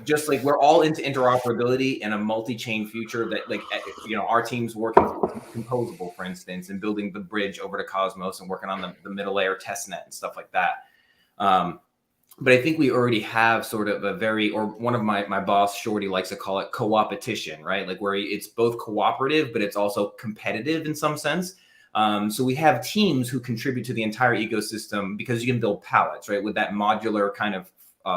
just like we're all into interoperability and a multi-chain future that, like, you know, our team's working on Composable, for instance, and building the bridge over to Cosmos and working on the middle layer testnet and stuff like that. but I think we already have sort of a very, or one of my boss Shorty likes to call it co-opetition, right? Like where it's both cooperative, but it's also competitive in some sense. So we have teams who contribute to the entire ecosystem because you can build pallets, right? With that modular kind of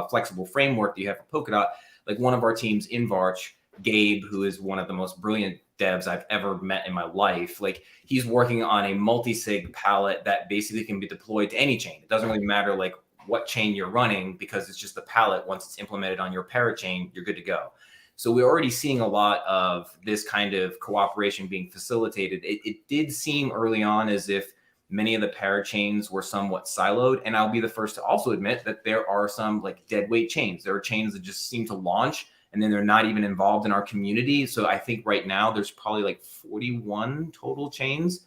flexible framework that you have for Polkadot. Like one of our teams in Varch, Gabe, who is one of the most brilliant devs I've ever met in my life, like he's working on a multi-sig pallet that basically can be deployed to any chain. It doesn't really matter like what chain you're running because it's just the pallet. Once it's implemented on your parachain, you're good to go. So we're already seeing a lot of this kind of cooperation being facilitated. It did seem early on as if many of the parachains were somewhat siloed. And I'll be the first to also admit that there are some like dead weight chains. There are chains that just seem to launch and then they're not even involved in our community. So I think right now there's probably like 41 total chains.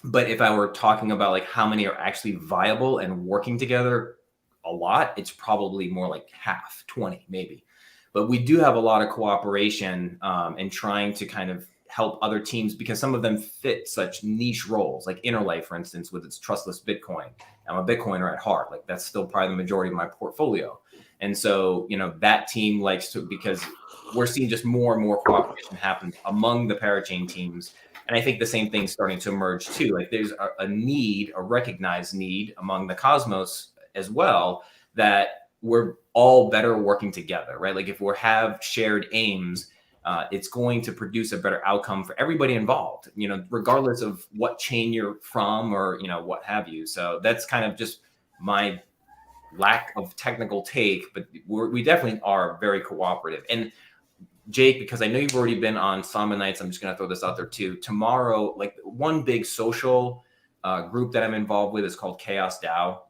But if I were talking about like how many are actually viable and working together a lot, it's probably more like half, 20 maybe. But we do have a lot of cooperation and trying to kind of help other teams because some of them fit such niche roles, like Interlay, for instance, with its trustless Bitcoin. I'm a Bitcoiner at heart. Like that's still probably the majority of my portfolio. And so, that team likes to, because we're seeing just more and more cooperation happen among the parachain teams. And I think the same thing's starting to emerge too. Like there's a recognized need among the Cosmos as well, that we're all better working together, right? Like if we have shared aims, it's going to produce a better outcome for everybody involved, regardless of what chain you're from or, what have you. So that's kind of just my lack of technical take, but we definitely are very cooperative. And Jake, because I know you've already been on Samba Nights, I'm just going to throw this out there too. Tomorrow, like one big social group that I'm involved with is called Chaos DAO.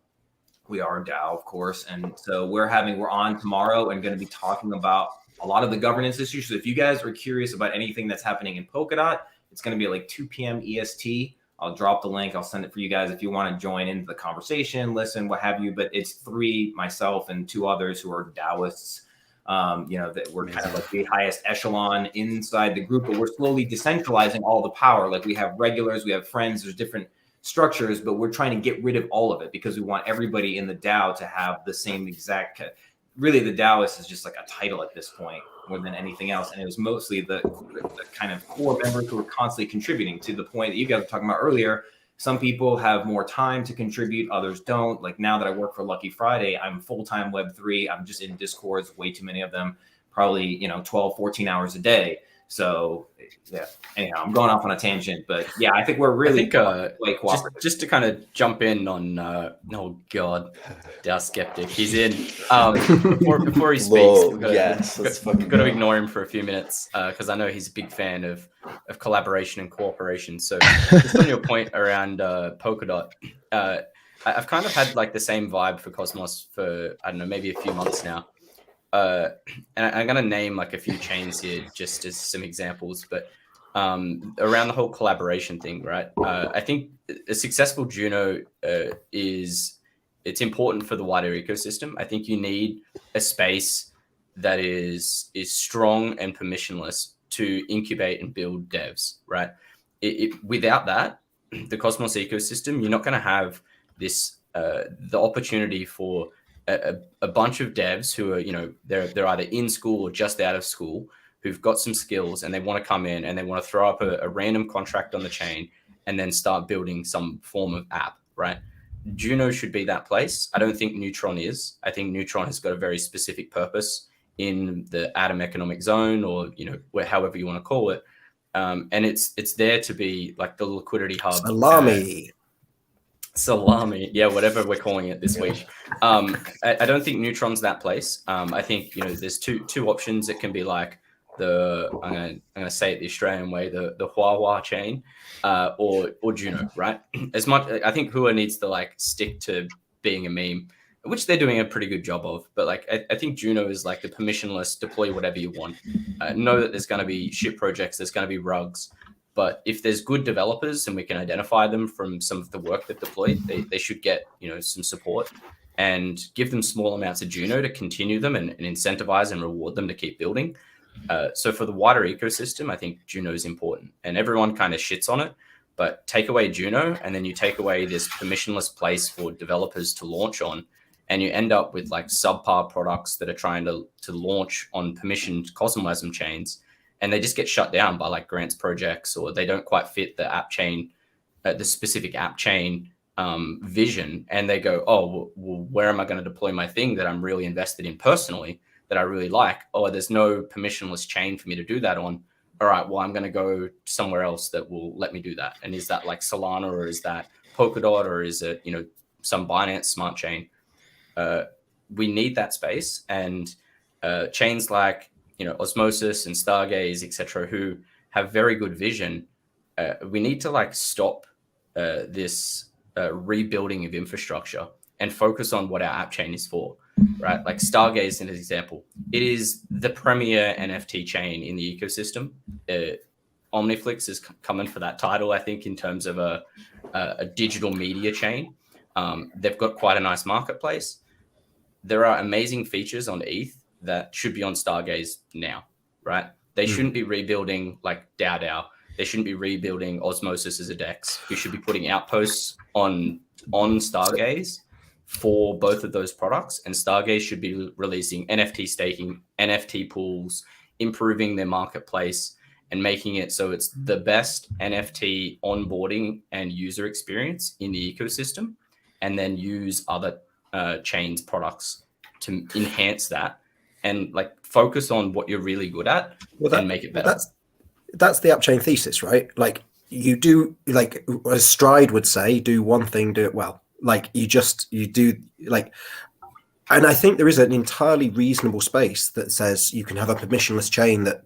We are DAO, of course. And so we're on tomorrow and going to be talking about a lot of the governance issues. So if you guys are curious about anything that's happening in Polkadot, it's going to be at like 2 p.m. EST. I'll drop the link. I'll send it for you guys if you want to join into the conversation, listen, what have you. But it's 3, myself and 2 others who are DAOists. That we're kind of like the highest echelon inside the group, but we're slowly decentralizing all the power. Like we have regulars, we have friends, there's different structures, but we're trying to get rid of all of it because we want everybody in the DAO to have the same exact, really the DAOist is just like a title at this point more than anything else. And it was mostly the kind of core members who are constantly contributing, to the point that you guys were talking about earlier. Some people have more time to contribute, others don't. Like now that I work for Lucky Friday, I'm full-time Web3. I'm just in Discords, way too many of them, probably, 12, 14 hours a day. So yeah, anyhow, I'm going off on a tangent, but yeah, I think we're really cooperative. Just to kind of jump in on, oh God, DAO Skeptic, he's in. Before he speaks, we've got to ignore him for a few minutes because I know he's a big fan of collaboration and cooperation. So just on your point around Polkadot, I've kind of had like the same vibe for Cosmos for, I don't know, maybe a few months now. And I'm going to name like a few chains here just as some examples, but around the whole collaboration thing, right? I think a successful Juno it's important for the wider ecosystem. I think you need a space that is strong and permissionless to incubate and build devs, right? Without that, the Cosmos ecosystem, you're not going to have this the opportunity for a bunch of devs who are, they're either in school or just out of school, who've got some skills and they want to come in and they want to throw up a random contract on the chain and then start building some form of app, right? Juno should be that place. I don't think Neutron is. I think Neutron has got a very specific purpose in the Atom Economic Zone, or however you want to call it, and it's there to be like the liquidity hub. Salami, yeah, whatever we're calling it this week. I don't think Neutron's that place. I think there's two options. It can be like I'm gonna say it the Australian way, the Huawei chain, or Juno, right? As much, I think Hua needs to like stick to being a meme, which they're doing a pretty good job of. But like I think Juno is like the permissionless, deploy whatever you want. Know that there's going to be shit projects, there's going to be rugs. But if there's good developers and we can identify them from some of the work they've deployed, they should get some support, and give them small amounts of Juno to continue them and incentivize and reward them to keep building. So for the wider ecosystem, I think Juno is important, and everyone kind of shits on it. But take away Juno, and then you take away this permissionless place for developers to launch on, and you end up with like subpar products that are trying to launch on permissioned CosmWasm chains, and they just get shut down by like grants projects, or they don't quite fit the app chain, the specific app chain vision, and they go, oh, well, where am I going to deploy my thing that I'm really invested in personally, that I really like? Oh, there's no permissionless chain for me to do that on. All right, well, I'm going to go somewhere else that will let me do that. And is that like Solana, or is that Polkadot, or is it, you know, some Binance smart chain? We need that space, and chains like, you know, Osmosis and Stargaze, etc., who have very good vision. We need to like stop this rebuilding of infrastructure and focus on what our app chain is for, right? Like Stargaze, as an example, it is the premier NFT chain in the ecosystem. Omniflix is coming for that title, I think, in terms of a digital media chain. They've got quite a nice marketplace. There are amazing features on ETH that should be on Stargaze now, right? They shouldn't be rebuilding like DAO. They shouldn't be rebuilding Osmosis as a DEX. We should be putting outposts on Stargaze for both of those products. And Stargaze should be releasing NFT staking, NFT pools, improving their marketplace, and making it so it's the best NFT onboarding and user experience in the ecosystem, and then use other chains products to enhance that, and like focus on what you're really good at and make it better. That's the app chain thesis, right? Like you do, like as Stride would say, do one thing, do it well. Like you do like, and I think there is an entirely reasonable space that says you can have a permissionless chain that,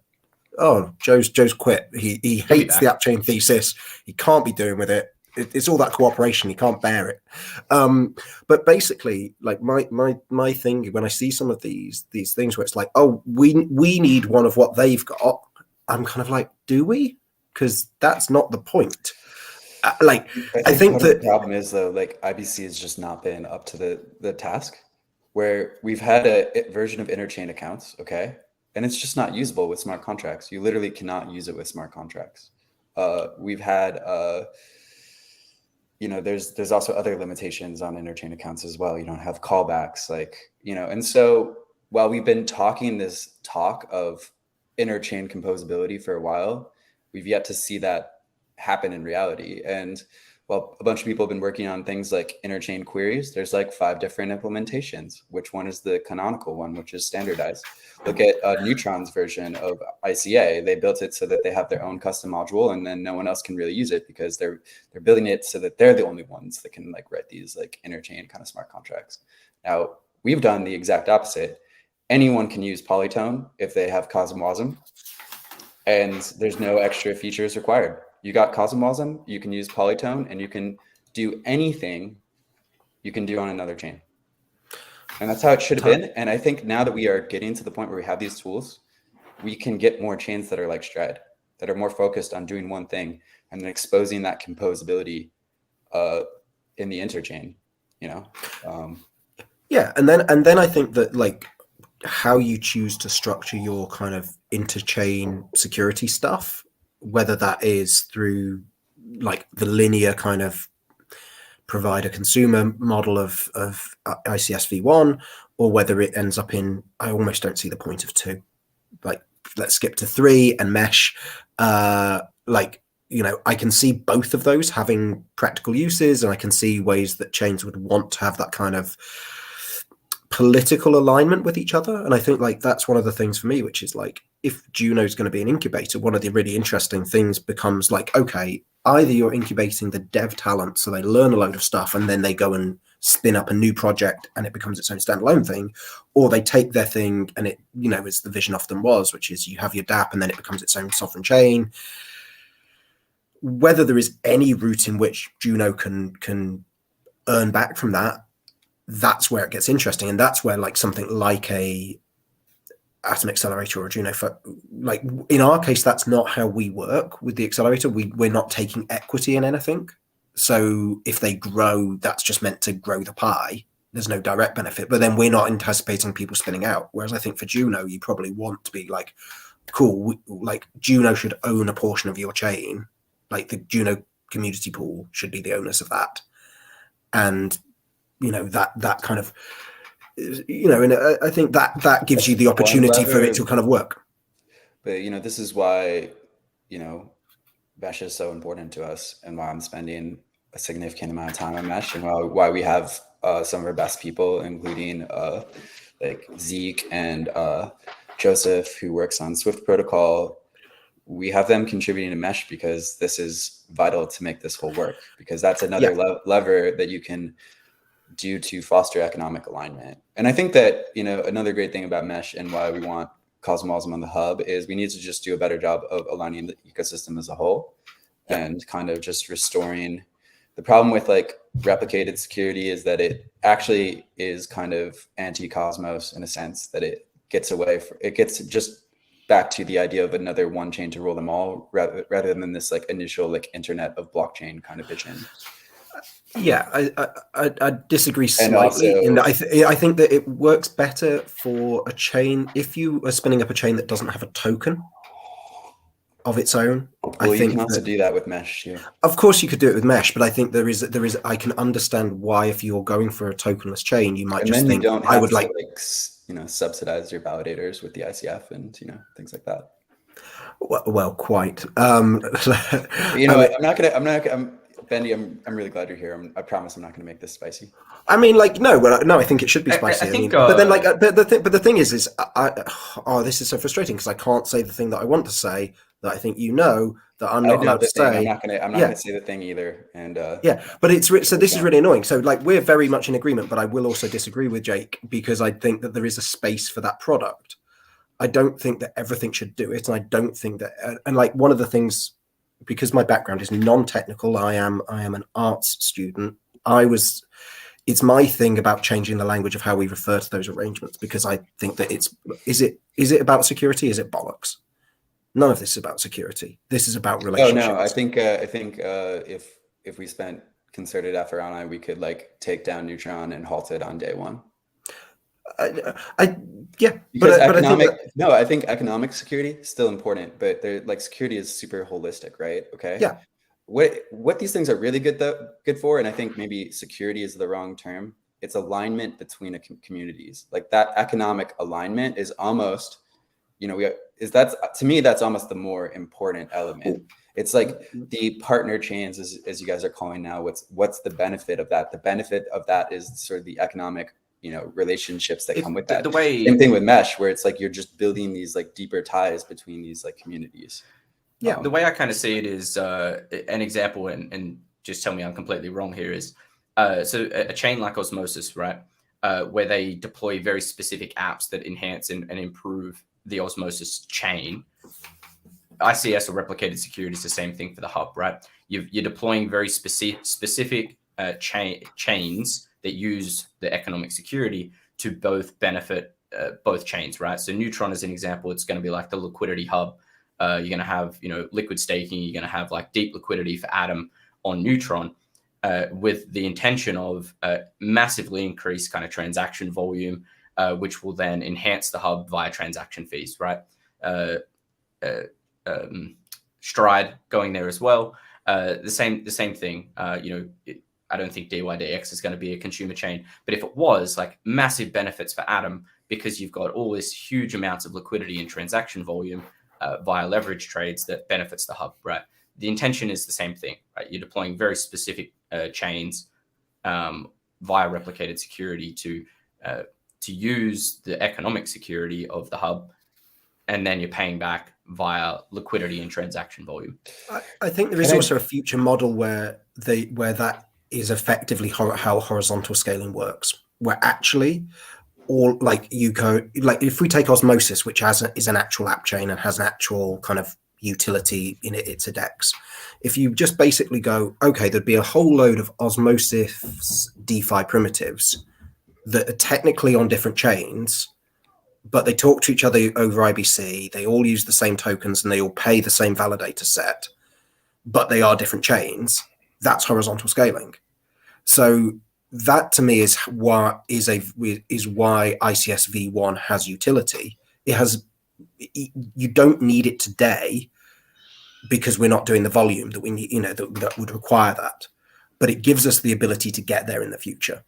oh, Joe's quit. He hates the app chain thesis. He can't be doing with it. It's all that cooperation. He can't bear it. But basically, like my thing when I see some of these things where it's like, oh, we need one of what they've got. I'm kind of like, do we? Because that's not the point. I think that the problem is though, like IBC has just not been up to the task, where we've had a version of interchain accounts, okay, and it's just not usable with smart contracts. You literally cannot use it with smart contracts. We've had you know, there's also other limitations on interchain accounts as well. You don't have callbacks, like, you know, and so while we've been talking this talk of interchain composability for a while, we've yet to see that happen in reality. And well, a bunch of people have been working on things like interchain queries. There's like 5 different implementations. Which one is the canonical one, which is standardized? Look at Neutron's version of ICA. They built it so that they have their own custom module, and then no one else can really use it because they're building it so that they're the only ones that can like write these like interchain kind of smart contracts. Now we've done the exact opposite. Anyone can use Polytone if they have CosmWasm, and there's no extra features required. You got CosmWasm, you can use Polytone, and you can do anything you can do on another chain. And that's how it should have been. And I think now that we are getting to the point where we have these tools, we can get more chains that are like Stride, that are more focused on doing one thing and then exposing that composability in the interchain, you know? Yeah, and then I think that like how you choose to structure your kind of interchain security stuff, whether that is through like the linear kind of provider consumer model of ICS v1, or whether it ends up in, I almost don't see the point of 2. Like let's skip to 3 and mesh. Like, you know, I can see both of those having practical uses, and I can see ways that chains would want to have that kind of political alignment with each other. And I think like that's one of the things for me, which is like, if Juno is going to be an incubator, one of the really interesting things becomes like, okay, either you're incubating the dev talent so they learn a load of stuff and then they go and spin up a new project and it becomes its own standalone thing, or they take their thing and it, you know, as the vision often was, which is you have your dApp and then it becomes its own sovereign chain. Whether there is any route in which Juno can earn back from that, that's where it gets interesting. And that's where like something like a Atom Accelerator or Juno, like in our case, that's not how we work with the accelerator. We're not taking equity in anything. So if they grow, that's just meant to grow the pie. There's no direct benefit, but then we're not anticipating people spinning out. Whereas I think for Juno, you probably want to be like, cool, like Juno should own a portion of your chain. Like the Juno community pool should be the owners of that. And, you know, that kind of And I think that gives you the One opportunity for lever. it to kind of work. But this is why mesh is so important to us, and why I'm spending a significant amount of time on mesh, and why we have some of our best people, including like Zeke and Joseph, who works on Swift protocol. We have them contributing to mesh because this is vital to make this whole work, because that's another lever that you can do to foster economic alignment. And I think that another great thing about mesh, and why we want Cosmosm on the hub, is we need to just do a better job of aligning the ecosystem as a whole, and kind of just restoring. The problem with like replicated security is that it actually is kind of anti-Cosmos in a sense, that it gets just back to the idea of another one chain to rule them all, rather than this like initial like internet of blockchain kind of vision. Yeah, I disagree And slightly. also- I think that it works better for a chain if you are spinning up a chain that doesn't have a token of its own. Well, I you think can also do that with mesh. Yeah. of course you could do it with mesh, but I think there is I can understand why, if you're going for a tokenless chain, you might And just then think you don't I have would to like subsidize your validators with the ICF and things like that. well quite Bendy, I'm really glad you're here. I promise I'm not going to make this spicy. I mean, like, no, I think it should be spicy. I think, but then, like, but the thing is, this is so frustrating because I can't say the thing that I want to say that I think that I'm not allowed to say. I'm not going to say the thing either. And but so this is really annoying. So, like, we're very much in agreement, but I will also disagree with Jake because I think that there is a space for that product. I don't think that everything should do it, and I don't think that. And like, one of the things, because my background is non-technical, I am an arts student. It's my thing about changing the language of how we refer to those arrangements, because I think that is it about security? Is it bollocks? None of this is about security. This is about relationships. Oh no, I think if we spent concerted effort on it, we could like take down Neutron and halt it on day one. I think economic security is still important, but security is super holistic, right? Okay. Yeah. What these things are really good for, and I think maybe security is the wrong term. It's alignment between communities. Like that economic alignment is almost, to me that's almost the more important element. It's like the partner chains, as you guys are calling now. What's the benefit of that? The benefit of that is sort of the economic relationships that come with that. Same thing with mesh, where it's like you're just building these like deeper ties between these like communities. Yeah, the way I kind of see it is an example, and just tell me I'm completely wrong here, is so a chain like Osmosis, right, where they deploy very specific apps that enhance and improve the Osmosis chain. ICS or replicated security is the same thing for the hub, right? You're deploying very specific chains that use the economic security to both benefit both chains, right? So Neutron, as an example, it's going to be like the liquidity hub. You're going to have, liquid staking. You're going to have like deep liquidity for Atom on Neutron, with the intention of massively increase kind of transaction volume, which will then enhance the hub via transaction fees, right? Stride going there as well. The same thing. I don't think DYDX is going to be a consumer chain, but if it was, like, massive benefits for Atom, because you've got all this huge amounts of liquidity and transaction volume via leverage trades that benefits the hub, right? The intention is the same thing, right? You're deploying very specific chains via replicated security to use the economic security of the hub, and then you're paying back via liquidity and transaction volume. I think there is also a future model where that is effectively how horizontal scaling works, where actually all if we take Osmosis, which is an actual app chain and has an actual kind of utility in it, it's a DEX. If you just basically go, okay, there'd be a whole load of Osmosis DeFi primitives that are technically on different chains, but they talk to each other over IBC, they all use the same tokens, and they all pay the same validator set, but they are different chains. That's horizontal scaling. So that, to me, is why ICS v1 has utility. You don't need it today because we're not doing the volume that we need, that would require that. But it gives us the ability to get there in the future.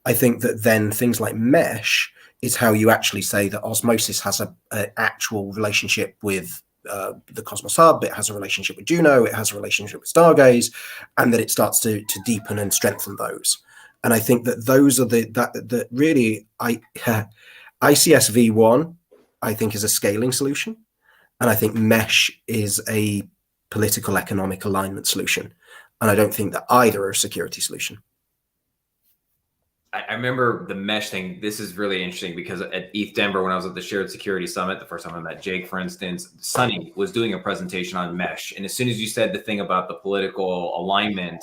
I think that then things like Mesh is how you actually say that Osmosis has an actual relationship with the Cosmos Hub, it has a relationship with Juno, it has a relationship with Stargaze, and that it starts to deepen and strengthen those. And I think that those are that really ICS v1, I think, is a scaling solution. And I think Mesh is a political economic alignment solution. And I don't think that either are a security solution. I remember the Mesh thing. This is really interesting because at ETH Denver, when I was at the Shared Security Summit, the first time I met Jake, for instance, Sunny was doing a presentation on Mesh. And as soon as you said the thing about the political alignment,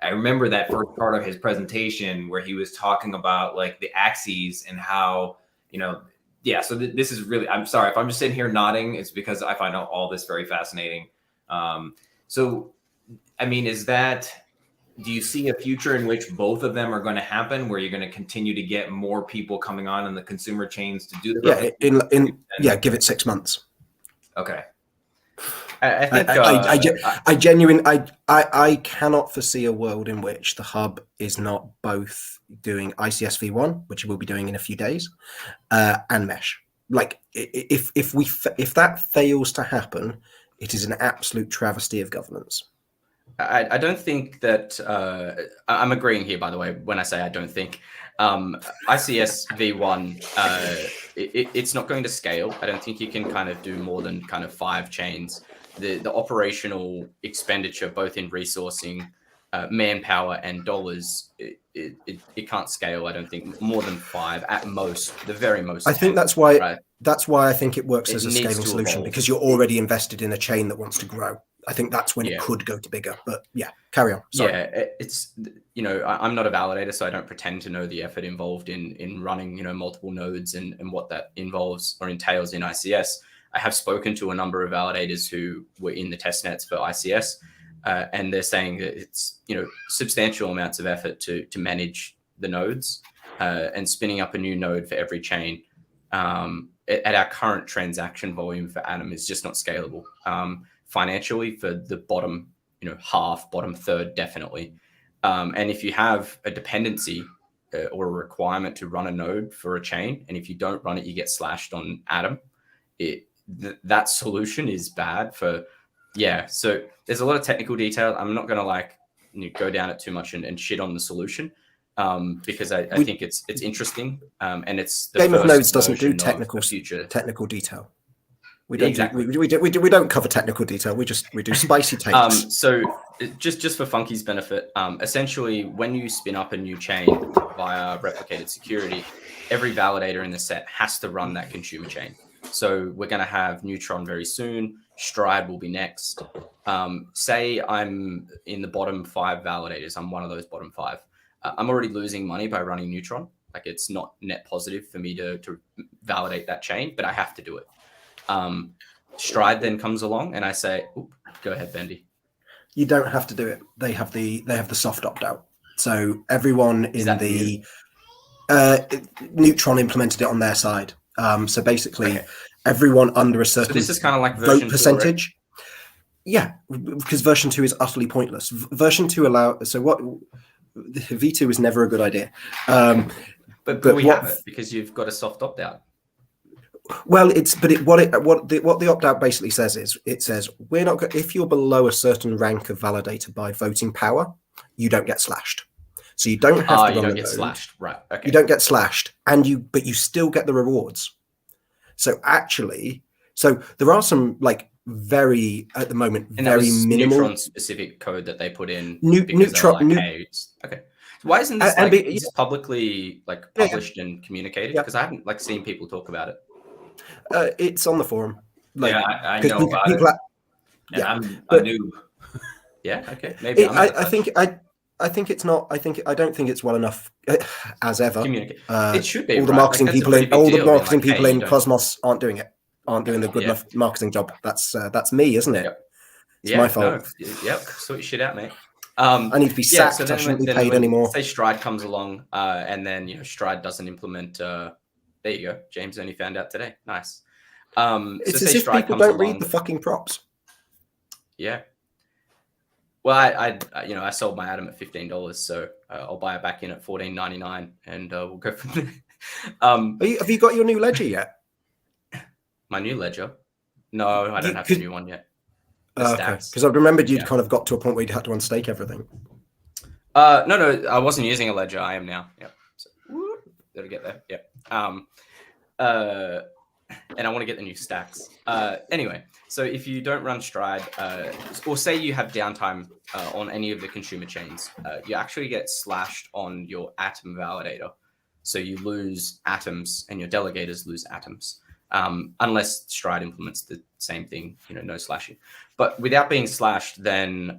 I remember that first part of his presentation where he was talking about like the axes and how, yeah. So this is really, I'm sorry if I'm just sitting here nodding, it's because I find all this very fascinating. So, I mean, do you see a future in which both of them are going to happen, where you're going to continue to get more people coming on in the consumer chains to do the give it 6 months. Okay. I think I genuinely cannot foresee a world in which the hub is not both doing ICS v1, which we'll be doing in a few days, and Mesh. Like if that fails to happen, it is an absolute travesty of governance. I don't think that I'm agreeing here, by the way, when I say I don't think ICS v1, it's not going to scale. I don't think you can kind of do more than kind of 5 chains. The operational expenditure, both in resourcing, manpower and dollars, it can't scale. I don't think more than 5 at most, the very most. I think that's why I think it works as a scaling solution, evolve. because you're already invested in a chain that wants to grow. I think that's when it could go to bigger, but carry on. Sorry. Yeah, it's, I'm not a validator, so I don't pretend to know the effort involved in running, multiple nodes and what that involves or entails in ICS. I have spoken to a number of validators who were in the test nets for ICS, and they're saying that it's, substantial amounts of effort to manage the nodes and spinning up a new node for every chain. At our current transaction volume for Atom is just not scalable. Financially, for the bottom, half, bottom third, definitely. And if you have a dependency or a requirement to run a node for a chain, and if you don't run it, you get slashed on Atom. That solution is bad for, So there's a lot of technical detail. I'm not going to go down it too much and shit on the solution, because I think it's interesting, and it's the Game of Nodes doesn't do technical detail. We don't we don't cover technical detail. We do spicy takes. So just for Funky's benefit, essentially when you spin up a new chain via replicated security, every validator in the set has to run that consumer chain. So we're going to have Neutron very soon. Stride will be next. Say I'm in the bottom 5 validators. I'm one of those bottom 5. I'm already losing money by running Neutron. Like, it's not net positive for me to validate that chain, but I have to do it. Stride then comes along and I say, go ahead, Bendy. You don't have to do it. They have the soft opt out. So everyone in the Neutron implemented it on their side. So basically, everyone under a certain this is kind of like vote percentage. Yeah, because version 2 is utterly pointless. Version 2 V2 is never a good idea. But we have it because you've got a soft opt out. Well, what the opt out basically says is, it says we're not if you're below a certain rank of validator by voting power, you don't get slashed. So you don't have to. You don't get slashed, right? Okay. You don't get slashed, but you still get the rewards. So actually, there are some very at the moment and very minimal Neutron specific code that they put in. Neutron. Okay. So why isn't this is publicly published and communicated? Because I haven't seen people talk about it. It's on the forum. I know about it. I'm a noob. Yeah. Okay. Maybe. I think it's not. I don't think it's well enough as ever. Communicate. It should be. All the marketing people in Cosmos aren't doing it. Aren't doing the good enough marketing job. That's me, isn't it? Yep. It's my fault. Yep. Sort your shit out, mate. I need to be sacked. I shouldn't be paid anymore. Say Stride comes along, and then Stride doesn't implement. There you go. James only found out today. Nice. It's as if people don't read the fucking props. Yeah. Well, I sold my Atom at $15, so I'll buy it back in at $14.99, and we'll go from there. Have you got your new ledger yet? My new ledger? No, I don't have the new one yet. The Okay, stacks. because I remembered you'd kind of got to a point where you'd had to unstake everything. No, I wasn't using a ledger. I am now. Yep. So, gotta get there. Yep. And I want to get the new stacks. Anyway, so if you don't run Stride, or say you have downtime on any of the consumer chains, you actually get slashed on your Atom validator. So you lose atoms, and your delegators lose atoms, unless Stride implements the same thing. No slashing. But without being slashed, then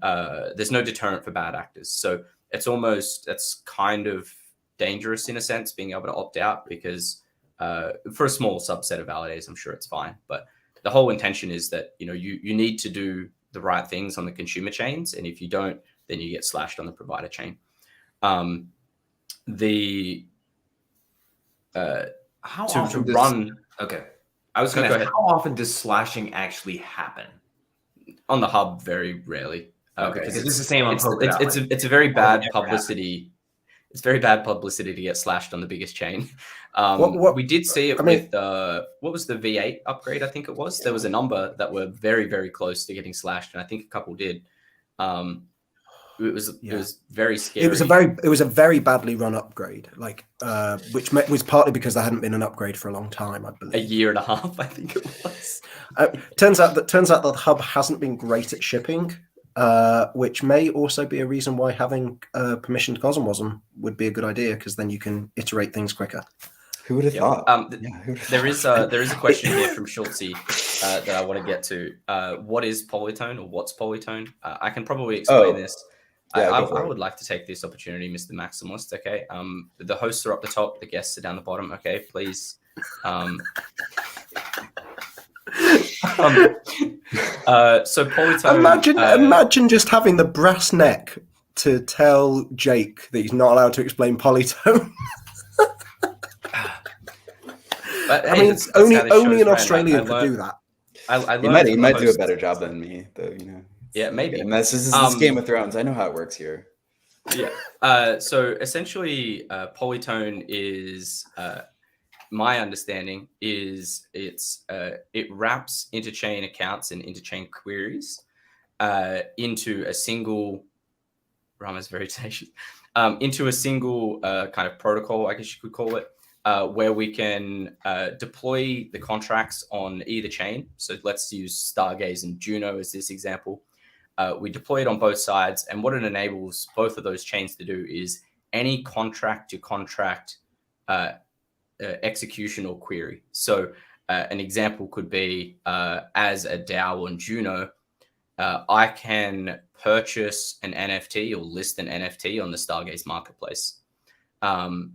there's no deterrent for bad actors. So it's kind of dangerous in a sense, being able to opt out, because for a small subset of validators, I'm sure it's fine. But the whole intention is that you need to do the right things on the consumer chains, and if you don't, then you get slashed on the provider chain. How to often run? Okay, I was going to ask, how often does slashing actually happen? On the hub, very rarely. Okay, because it's the same on Polkadot. It's a very bad publicity. It's very bad publicity to get slashed on the biggest chain. We did see it with what was the V8 upgrade? I think it was. There was a number that were very, very close to getting slashed, and I think a couple did. It was very scary. It was a very badly run upgrade, which was partly because there hadn't been an upgrade for a long time, I believe. A year and a half, I think it was. Turns out that the hub hasn't been great at shipping, which may also be a reason why having permissioned CosmWasm would be a good idea, because then you can iterate things quicker. Who would have thought? There is a question here from Schultzy that I want to get to. What is Polytone, or what's Polytone? I can probably explain this. Yeah, I would like to take this opportunity, Mr. Maximalist. Okay, the hosts are up the top, the guests are down the bottom. Okay, please. So Polytone. Imagine just having the brass neck to tell Jake that he's not allowed to explain Polytone. But, I mean, it's only in Australia could do that. He might do a better job than me, though. Yeah, maybe. And this is Game of Thrones. I know how it works here. Yeah. So essentially, Polytone is, my understanding is it wraps interchain accounts and interchain queries into a single. Rama's very tenacious. Into a single kind of protocol, I guess you could call it, where we can deploy the contracts on either chain. So let's use Stargaze and Juno as this example. We deploy it on both sides, and what it enables both of those chains to do is any contract-to-contract execution or query. So an example could be as a DAO on Juno, I can purchase an NFT or list an NFT on the Stargaze marketplace.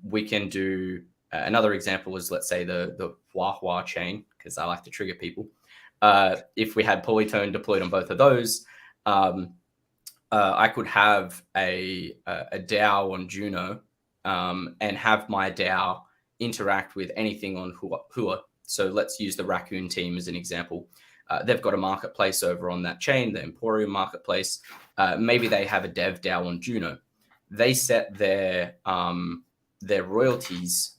We can do another example is, let's say, the Huahua chain, because I like to trigger people. If we had Polytone deployed on both of those, I could have a DAO on Juno and have my DAO interact with anything on Hua. So let's use the Raccoon team as an example. They've got a marketplace over on that chain, the Emporium marketplace. Maybe they have a dev DAO on Juno. They set their royalties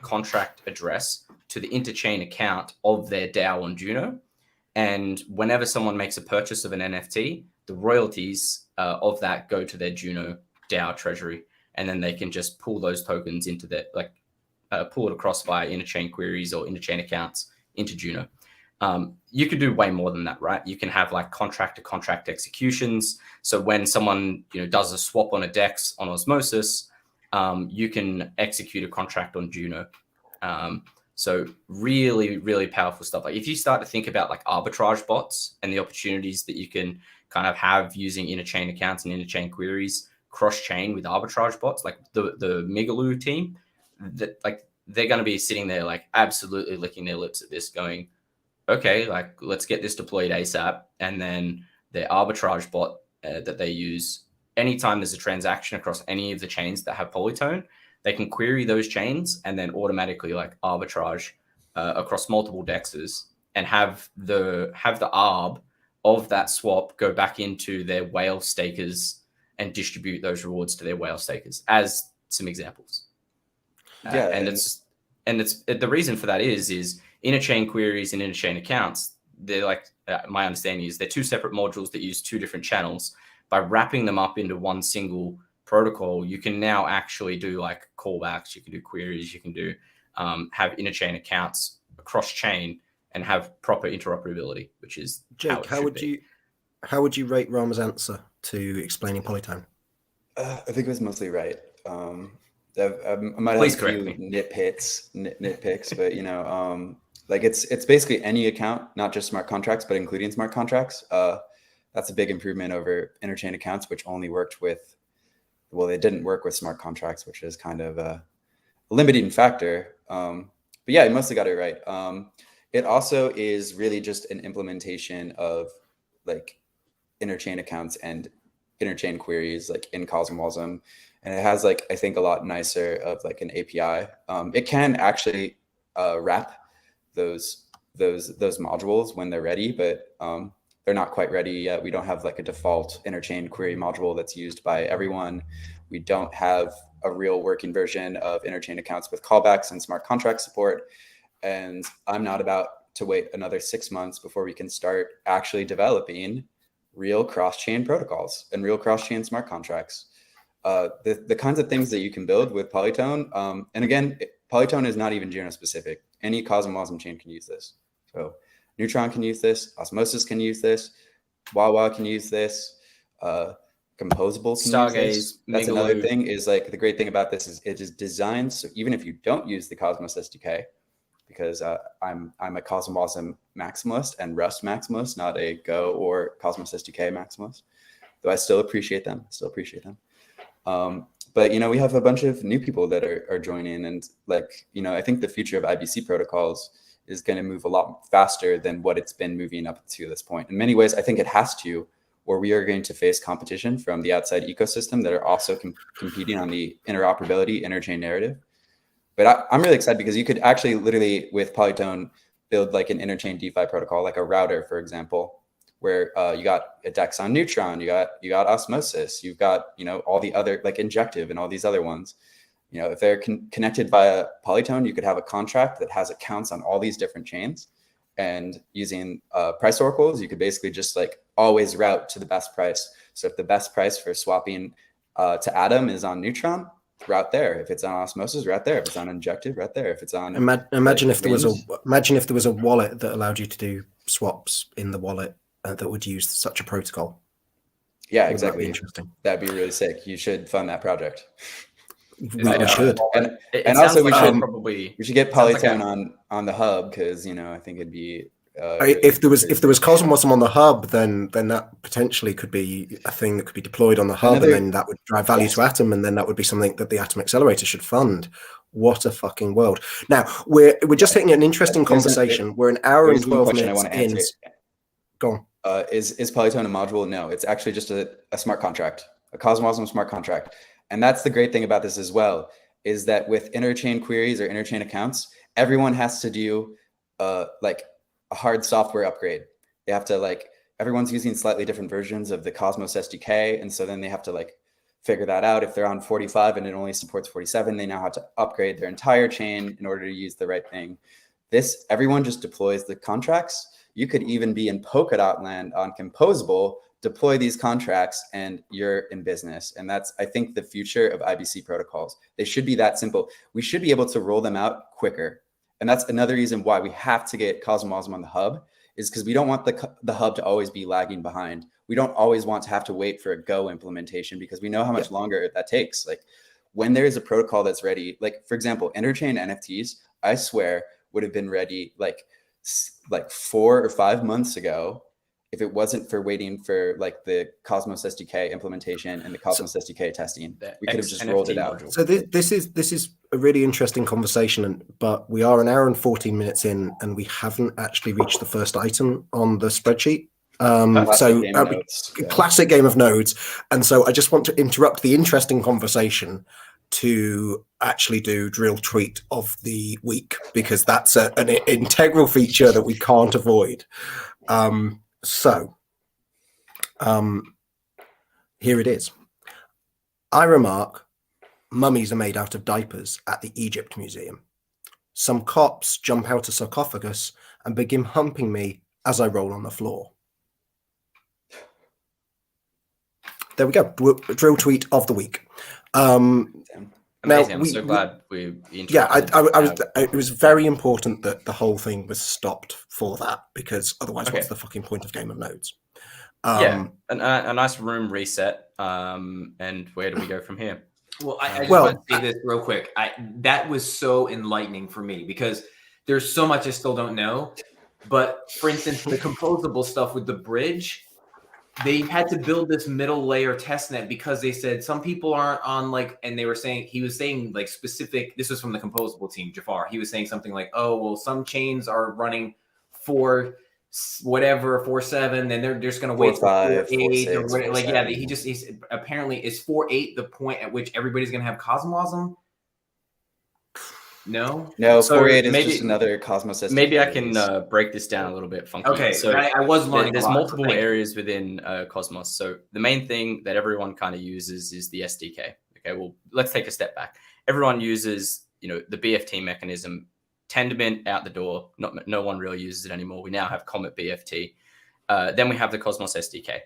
contract address to the interchain account of their DAO on Juno. And whenever someone makes a purchase of an NFT, the royalties of that go to their Juno DAO treasury. And then they can just pull those tokens into their, pull it across via interchain queries or interchain accounts into Juno. You could do way more than that, right? You can have contract to contract executions. So when someone does a swap on a DEX on Osmosis, you can execute a contract on Juno. So really, really powerful stuff. If you start to think about arbitrage bots and the opportunities that you can kind of have using interchain accounts and interchain queries cross-chain with arbitrage bots, like the Migaloo team, that they're going to be sitting there absolutely licking their lips at this, going, okay, let's get this deployed ASAP. And then their arbitrage bot that they use, anytime there's a transaction across any of the chains that have Polytone, they can query those chains and then automatically arbitrage across multiple dexes and have the arb of that swap go back into their whale stakers and distribute those rewards to their whale stakers, as some examples. Yeah, and it's the reason for that is interchain queries and interchain accounts. They're like, my understanding is they're two separate modules that use two different channels. By wrapping them up into one single protocol, you can now actually do like callbacks, you can do queries, you can do have interchain accounts across chain and have proper interoperability, which is Jake, how would you rate Rama's answer to explaining Polytone? I think it was mostly right. I might Please have a correct few me. nitpicks, but you know, like it's basically any account, not just smart contracts, but including smart contracts. That's a big improvement over interchain accounts, which only worked with, well, they didn't work with smart contracts, which is kind of a limiting factor. But yeah, you mostly got it right. It also is really just an implementation of like interchain accounts and interchain queries like in CosmWasm. And it has like, I think a lot nicer of like an API. It can actually wrap those modules when they're ready, but they're not quite ready yet. We don't have like a default interchain query module that's used by everyone. We don't have a real working version of interchain accounts with callbacks and smart contract support. And I'm not about to wait another 6 months before we can start actually developing real cross-chain protocols and real cross-chain smart contracts. The kinds of things that you can build with Polytone. And again, Polytone is not even Juno specific. Any CosmWasm chain can use this. So Neutron can use this, Osmosis can use this, Wawa can use this, Composable can Stargaze, use this. That's Migaloo. another thing is like the great thing about this is it is designed so even if you don't use the Cosmos SDK, because I'm a CosmWasm maximalist and Rust maximalist, not a Go or Cosmos SDK maximalist, though I still appreciate them. But you know, we have a bunch of new people that are joining, and like, you know, I think the future of IBC protocols is going to move a lot faster than what it's been moving up to this point. In many ways, I think it has to, or we are going to face competition from the outside ecosystem that are also competing on the interoperability interchain narrative. But I'm really excited because you could actually literally with Polytone build like an interchain DeFi protocol, like a router, for example, where you got a DEX on Neutron, you got Osmosis, you've got, you know, all the other like Injective and all these other ones. You know, if they're connected via Polytone, you could have a contract that has accounts on all these different chains, and using price oracles, you could basically just like always route to the best price. So if the best price for swapping to Atom is on Neutron, route there. If it's on Osmosis, route there. If it's on Injective, route there. If it's on imagine like, if there was a wallet that allowed you to do swaps in the wallet that would use such a protocol. Yeah, Wouldn't that be exactly. interesting. That'd be really sick. You should fund that project. We should. And also we should get Polytone like on the hub, because, you know, I think it'd be if there was CosmWasm on the hub, then that potentially could be a thing that could be deployed on the hub, and then that would drive value to Atom, and then that would be something that the Atom Accelerator should fund. What a fucking world! Now we're just hitting an interesting conversation. We're an hour and 12 minutes in. Go on. Is Polytone a module? No, it's actually just a smart contract, a CosmWasm smart contract. And that's the great thing about this as well, is that with interchain queries or interchain accounts, everyone has to do like a hard software upgrade. They have to like, everyone's using slightly different versions of the Cosmos SDK. And so then they have to like figure that out. If they're on 45 and it only supports 47, they now have to upgrade their entire chain in order to use the right thing. Everyone just deploys the contracts. You could even be in Polkadot land on Composable, deploy these contracts, and you're in business. And that's, I think, the future of IBC protocols. They should be that simple. We should be able to roll them out quicker. And that's another reason why we have to get CosmWasm on the hub, is because we don't want the hub to always be lagging behind. We don't always want to have to wait for a Go implementation, because we know how much longer that takes. Like when there is a protocol that's ready, like for example, interchain NFTs, I swear would have been ready like 4 or 5 months ago, if it wasn't for waiting for like the Cosmos SDK implementation and the Cosmos SDK testing. We could have just rolled it out. So this is a really interesting conversation, but we are an hour and 14 minutes in, and we haven't actually reached the first item on the spreadsheet. Classic game of nodes. And so I just want to interrupt the interesting conversation to actually do drill tweet of the week, because that's an integral feature that we can't avoid. So Here it is. I remark, mummies are made out of diapers at the Egypt Museum. Some cops jump out a sarcophagus and begin humping me as I roll on the floor. There we go. Drill tweet of the week. Amazing. Now, I'm so glad we Yeah, interrupted. it was very important that the whole thing was stopped for that, because otherwise, what's Okay. the fucking point of Game of Nodes? Yeah, a nice room reset. And where do we go from here? Well, I just Well, want to say this real quick. That was so enlightening for me because there's so much I still don't know. But for instance, the composable stuff with the bridge, they had to build this middle layer testnet because they said some people aren't on and he was saying like specific. This was from the composable team, Jafar. He was saying something like, "Oh, well, some chains are running 4.7, then they're just going to wait for 4.5, 4.8 or 4.6, whatever." Like, yeah, 4.7. he's apparently is 4.8 the point at which everybody's going to have Cosmosm? No. No, So 4.8 is maybe- just another Cosmos SDK Maybe I can release. break this down a little bit, Funky. Okay, So I was learning. there's a lot, so multiple thank you. areas within Cosmos. So the main thing that everyone kind of uses is the SDK. Okay, well, let's take a step back. Everyone uses, the BFT mechanism. Tendermint out the door. No one really uses it anymore. We now have Comet BFT. Then we have the Cosmos SDK.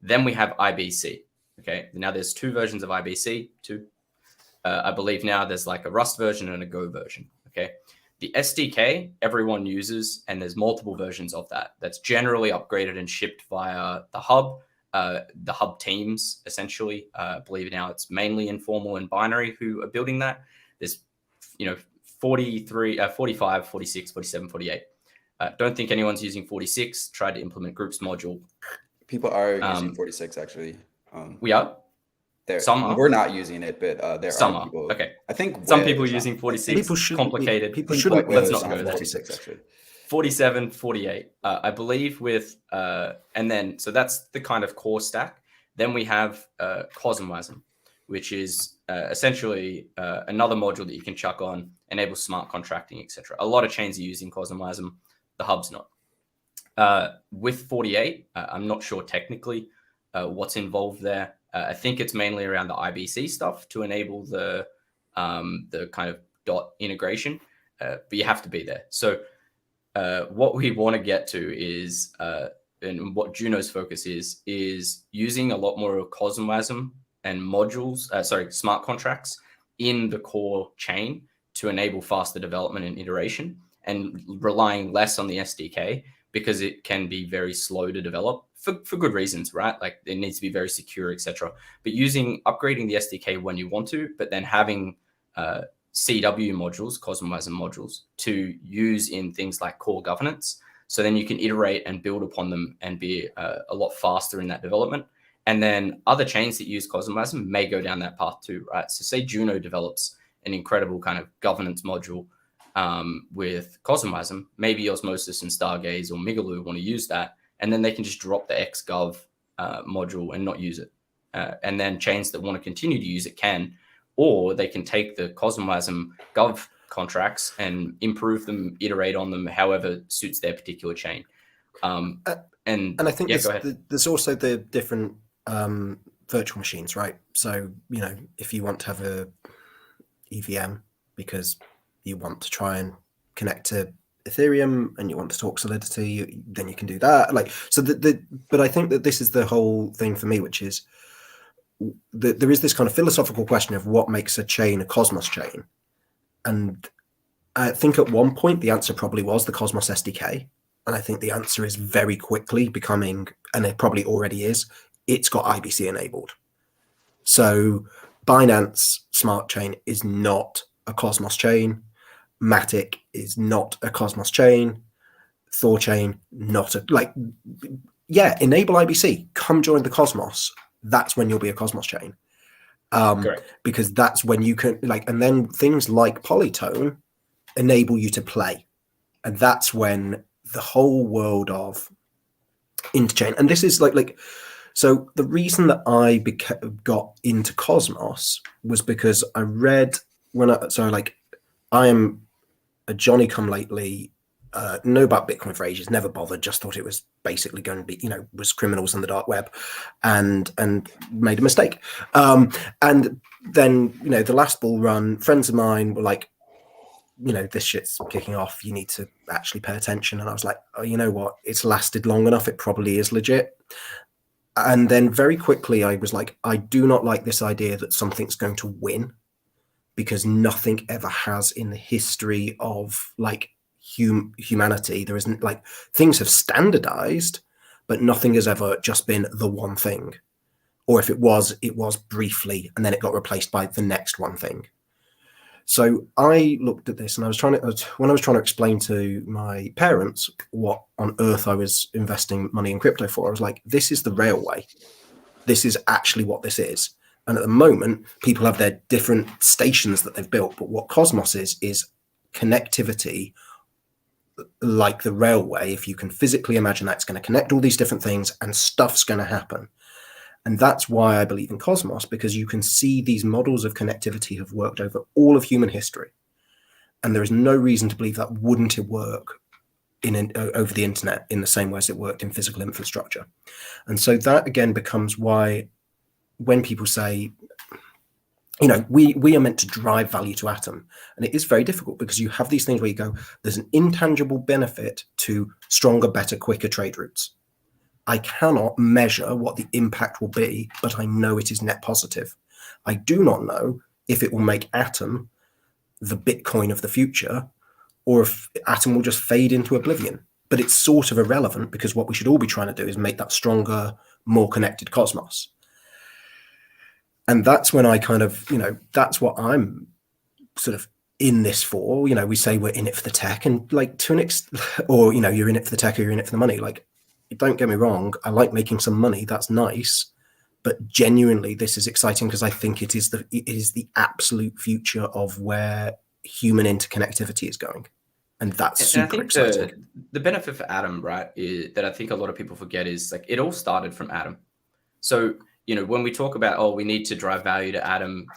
Then we have IBC. Okay, now there's two versions of IBC. I believe now there's like a Rust version and a Go version. Okay. The SDK everyone uses, and there's multiple versions of that. That's generally upgraded and shipped via the hub teams, essentially. I believe now it's mainly Informal and Binary who are building that. There's, 45, 46, 47, 48. Don't think anyone's using 46. Tried to implement groups module. People are using 46 actually. We are. Some are. We're not using it, but there Some are are. people. Okay. I think Some Web people are is on using 46. People shouldn't be- complicated. people I think shouldn't- Web let's is not on go there. 46 actually. 47, 48. I believe with, and then, so that's the kind of core stack. Then we have CosmWasm, which is essentially another module that you can chuck on, enable smart contracting, etc. A lot of chains are using CosmWasm. The hub's not. With 48, I'm not sure technically what's involved there. I think it's mainly around the IBC stuff to enable the kind of dot integration, but you have to be there. So what we want to get to is, and what Juno's focus is using a lot more of CosmWasm and modules, smart contracts in the core chain to enable faster development and iteration, and relying less on the SDK because it can be very slow to develop for good reasons, right? Like it needs to be very secure, etc. But upgrading the SDK when you want to, but then having CW modules, CosmWasm modules, to use in things like core governance. So then you can iterate and build upon them and be a lot faster in that development. And then other chains that use CosmWasm may go down that path too, right? So say Juno develops an incredible kind of governance module with CosmWasm, maybe Osmosis and Stargaze or Migaloo want to use that, and then they can just drop the XGov module and not use it. And then chains that want to continue to use it can, or they can take the CosmWasm Gov contracts and improve them, iterate on them, however suits their particular chain. And I think yeah, go ahead. there's also the different virtual machines, right? So, if you want to have a EVM because you want to try and connect to Ethereum and you want to talk Solidity, then you can do that. But I think that this is the whole thing for me, which is there is this kind of philosophical question of what makes a chain a Cosmos chain. And I think at one point the answer probably was the Cosmos SDK. And I think the answer is very quickly becoming, and it probably already is, it's got IBC enabled. So Binance Smart Chain is not a Cosmos chain. Matic is not a Cosmos chain. Thorchain, not enable IBC. Come join the Cosmos. That's when you'll be a Cosmos chain. Because that's when you can and then things like Polytone enable you to play. And that's when the whole world of interchain, and this is so the reason that I got into Cosmos was because I read I am a Johnny come lately know about Bitcoin for ages, never bothered, just thought it was basically going to be, was criminals on the dark web, and made a mistake. And then, the last bull run, friends of mine were like, this shit's kicking off. You need to actually pay attention. And I was like, oh, you know what? It's lasted long enough. It probably is legit. And then very quickly, I was like, I do not like this idea that something's going to win, because nothing ever has in the history of humanity. There isn't, things have standardized, but nothing has ever just been the one thing. Or if it was briefly, and then it got replaced by the next one thing. So I looked at this, and when I was trying to explain to my parents what on earth I was investing money in crypto for, I was like, this is the railway. This is actually what this is. And at the moment, people have their different stations that they've built. But what Cosmos is connectivity like the railway. If you can physically imagine that, it's going to connect all these different things and stuff's going to happen. And that's why I believe in Cosmos, because you can see these models of connectivity have worked over all of human history. And there is no reason to believe that wouldn't work over the internet in the same way as it worked in physical infrastructure. And so that, again, becomes why when people say, we are meant to drive value to Atom. And it is very difficult, because you have these things where you go, there's an intangible benefit to stronger, better, quicker trade routes. I cannot measure what the impact will be, but I know it is net positive. I do not know if it will make Atom the Bitcoin of the future, or if Atom will just fade into oblivion. But it's sort of irrelevant, because what we should all be trying to do is make that stronger, more connected Cosmos. And that's when I kind of, that's what I'm sort of in this for. We say we're in it for the tech, and to an extent, or, you're in it for the tech or you're in it for the money. Don't get me wrong, I like making some money. That's nice. But genuinely, this is exciting, because I think it is the absolute future of where human interconnectivity is going. And that's super exciting. The benefit for Atom, right, is that I think a lot of people forget is it all started from Atom. So, when we talk about, we need to drive value to Atom,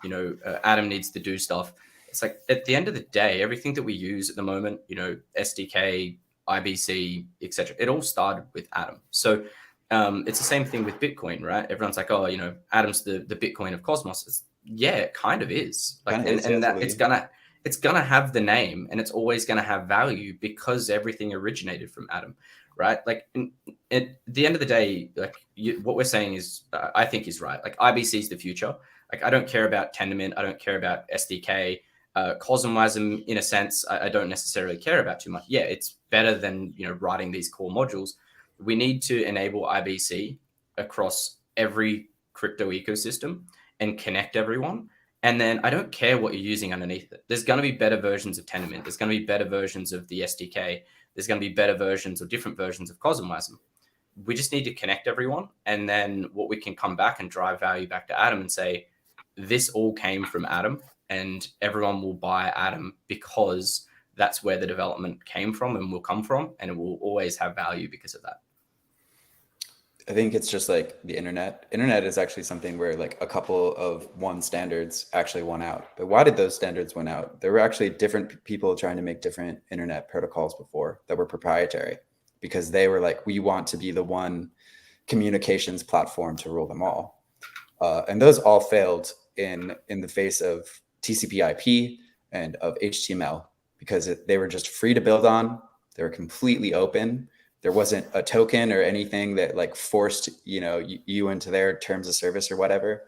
Atom needs to do stuff. It's at the end of the day, everything that we use at the moment, SDK, IBC, etc., it all started with Atom. So it's the same thing with Bitcoin, right? Everyone's like, Atom's the Bitcoin of Cosmos. It kind of is. That it's gonna have the name, and it's always gonna have value, because everything originated from Atom, right? At the end of the day, what we're saying is, I think is right. IBC is the future. I don't care about Tendermint. I don't care about SDK. CosmWasm, in a sense, I don't necessarily care about too much. Yeah, it's better than writing these core modules. We need to enable IBC across every crypto ecosystem and connect everyone. And then I don't care what you're using underneath it. There's going to be better versions of Tendermint. There's going to be better versions of the SDK. There's going to be better versions or different versions of CosmWasm. We just need to connect everyone. And then what we can come back and drive value back to Atom and say, this all came from Atom, and everyone will buy Atom because that's where the development came from and will come from, and it will always have value because of that. I think it's just like the internet. Internet is actually something where a couple of standards actually won out. But why did those standards win out? There were actually different people trying to make different internet protocols before that were proprietary, because they were we want to be the one communications platform to rule them all. And those all failed in the face of TCP/IP and of HTML, because they were just free to build on. They were completely open. There wasn't a token or anything that forced you into their terms of service or whatever.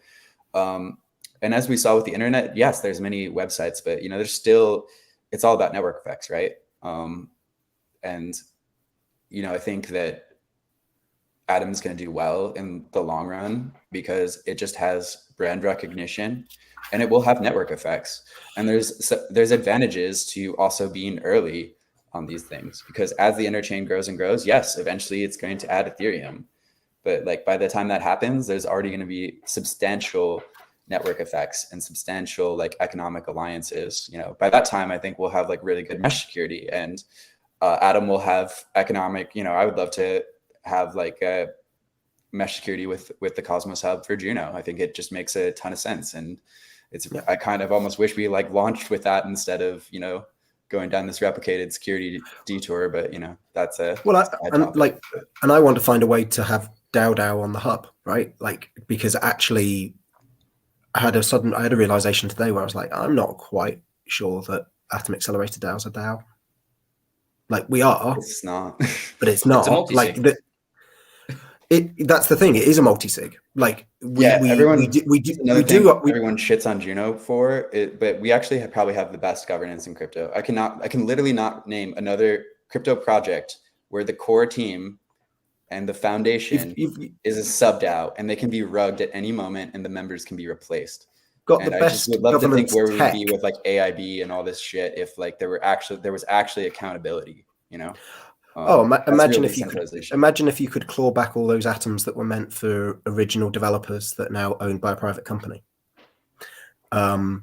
And as we saw with the internet, yes, there's many websites, but there's still, it's all about network effects, right? And I think that Atom's going to do well in the long run, because it just has brand recognition, and it will have network effects. And there's advantages to also being early on these things, because as the interchain grows and grows, yes, eventually it's going to add Ethereum. But by the time that happens, there's already going to be substantial network effects and substantial economic alliances. By that time, I think we'll have really good mesh security, and Atom will have economic, I would love to have a mesh security with the Cosmos Hub for Juno. I think it just makes a ton of sense. And I kind of almost wish we launched with that instead of, going down this replicated security detour, but that's a Well, side and topic. and I want to find a way to have DAO on the hub, right? Like, because actually I had a realization today where I was like, I'm not quite sure that Atom Accelerator DAOs are DAO. Like, we are, It's not. but it's not. It's a multi-sig. Like that's the thing. It is a multi-sig. Like everyone. we Another thing everyone shits on Juno for it, but we actually probably have the best governance in crypto. I can literally not name another crypto project where the core team and the foundation is a sub DAO, and they can be rugged at any moment, and the members can be replaced. Got and the I best just would love to think where we would be tech. with like AIB and all this shit if like there was actually accountability. Imagine if you could claw back all those atoms that were meant for original developers that are now owned by a private company. Yep,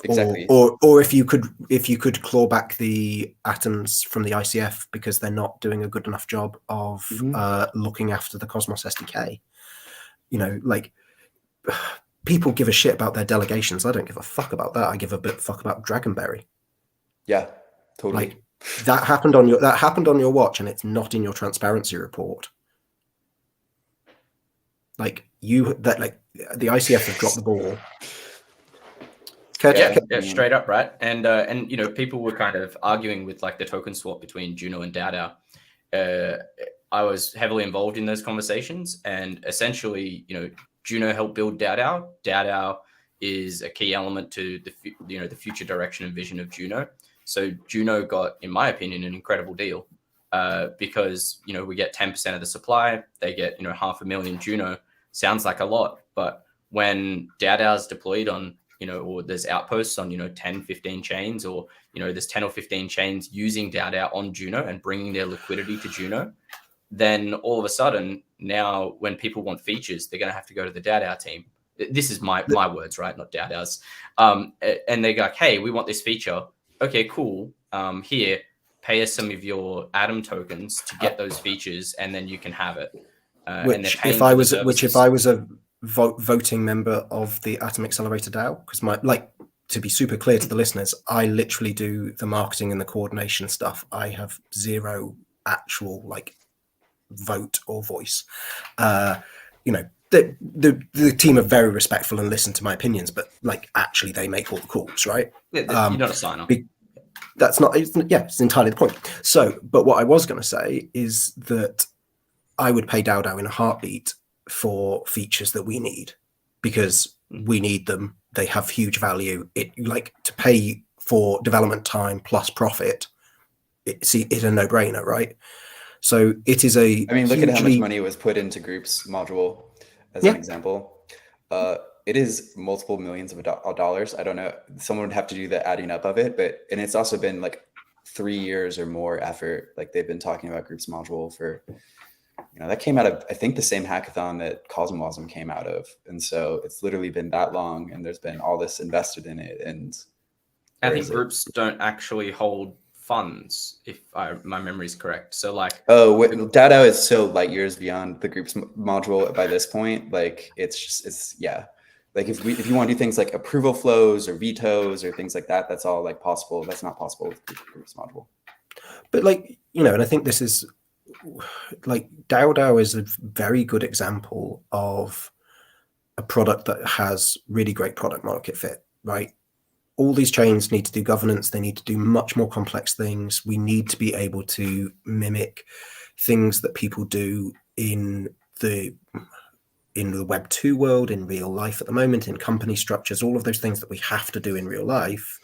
exactly. Or if you could claw back the atoms from the ICF because they're not doing a good enough job of looking after the Cosmos SDK. Like, people give a shit about their delegations. I don't give a fuck about that. I give a bit fuck about Dragonberry. Yeah, totally. Like, that happened on your watch, and it's not in your transparency report. The ICF have dropped the ball. Yeah, straight up, right? And people were kind of arguing with like the token swap between Juno and DAO. I was heavily involved in those conversations, and essentially, Juno helped build DAO. DAO is a key element to the future direction and vision of Juno. So Juno got, in my opinion, an incredible deal because we get 10% of the supply. They get 500,000 Juno. Sounds like a lot, but when DAO is deployed on or there's outposts on 10, 15 chains, or there's 10 or 15 chains using DAO on Juno and bringing their liquidity to Juno, then all of a sudden now when people want features, they're going to have to go to the DAO team. This is my words, right? Not DAO's. And they go like, hey, we want this feature. Okay, cool. Here, pay us some of your Atom tokens to get those features, and then you can have it. If I was a voting member of the Atom Accelerator DAO, because to be super clear to the listeners, I literally do the marketing and the coordination stuff. I have zero actual vote or voice. The team are very respectful and listen to my opinions, but actually they make all the calls, right? You're not a signer. That's not. It's entirely the point. So, but what I was going to say is that I would pay DAO in a heartbeat for features that we need, because we need them. They have huge value. To pay for development time plus profit, it's a no-brainer, right? So it is a. I mean, look at how much money was put into Groups module as an example. It is multiple millions of dollars. I don't know. Someone would have to do the adding up of it, and it's also been 3 years or more effort. They've been talking about Groups module for, that came out of, I think, the same hackathon that Cosmosm came out of. And so it's literally been that long, and there's been all this invested in it. And I think Groups don't actually hold funds, if my memory is correct. So DAO is so light years beyond the Groups module by this point. If you want to do things like approval flows or vetoes or things like that, that's all possible. That's not possible with Groups module. But and I think this is DAO is a very good example of a product that has really great product market fit, right? All these chains need to do governance. They need to do much more complex things. We need to be able to mimic things that people do in the Web 2 world, in real life at the moment, in company structures, all of those things that we have to do in real life.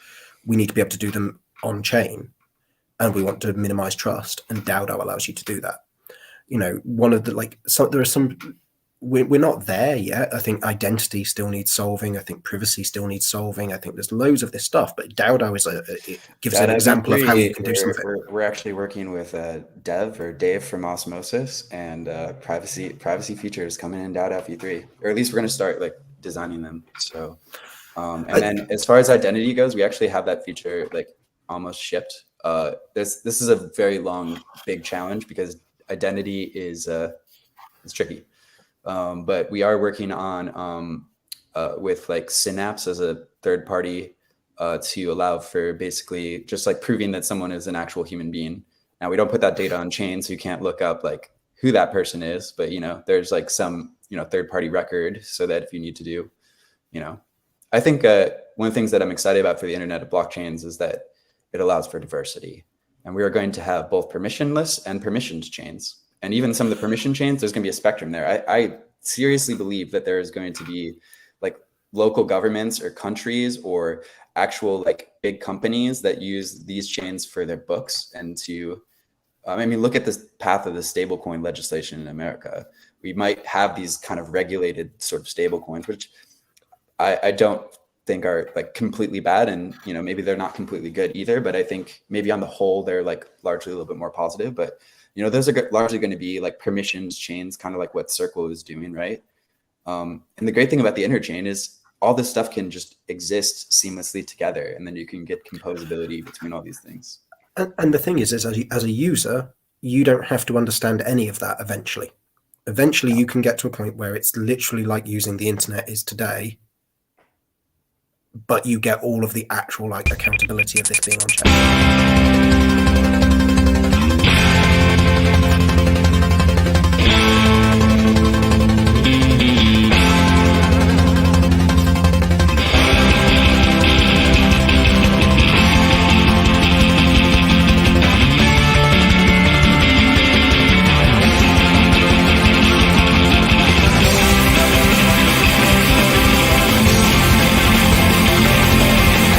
We need to be able to do them on chain, and we want to minimize trust, and DAO allows you to do that. One of the there are some. We're not there yet. I think identity still needs solving. I think privacy still needs solving. I think there's loads of this stuff, but DAO gives an example of how you can do something. We're actually working with Dave from Osmosis, and privacy features coming in DAO V3, or at least we're going to start designing them. So, then as far as identity goes, we actually have that feature almost shipped. This is a very long, big challenge because identity is tricky. But we are working on with Synapse as a third-party to allow for basically just like proving that someone is an actual human being. Now we don't put that data on chain, so you can't look up like who that person is, but there's like some third-party record, so that if you need to do, I think one of the things that I'm excited about for the Internet of Blockchains is that it allows for diversity, and we are going to have both permissionless and permissioned chains. And even some of the permission chains, there's going to be a spectrum there. I seriously believe that there is going to be like local governments or countries or actual like big companies that use these chains for their books and to, look at this path of the stablecoin legislation in America. We might have these kind of regulated sort of stablecoins, which I don't think are like completely bad, and maybe they're not completely good either. But I think maybe on the whole they're like largely a little bit more positive. But those are largely going to be like permissions chains, kind of like what Circle is doing, right? And the great thing about the interchain is all this stuff can just exist seamlessly together, and then you can get composability between all these things. And the thing is as a user, you don't have to understand any of that eventually. Eventually, you can get to a point where it's literally like using the internet is today, but you get all of the actual like accountability of this being on chain.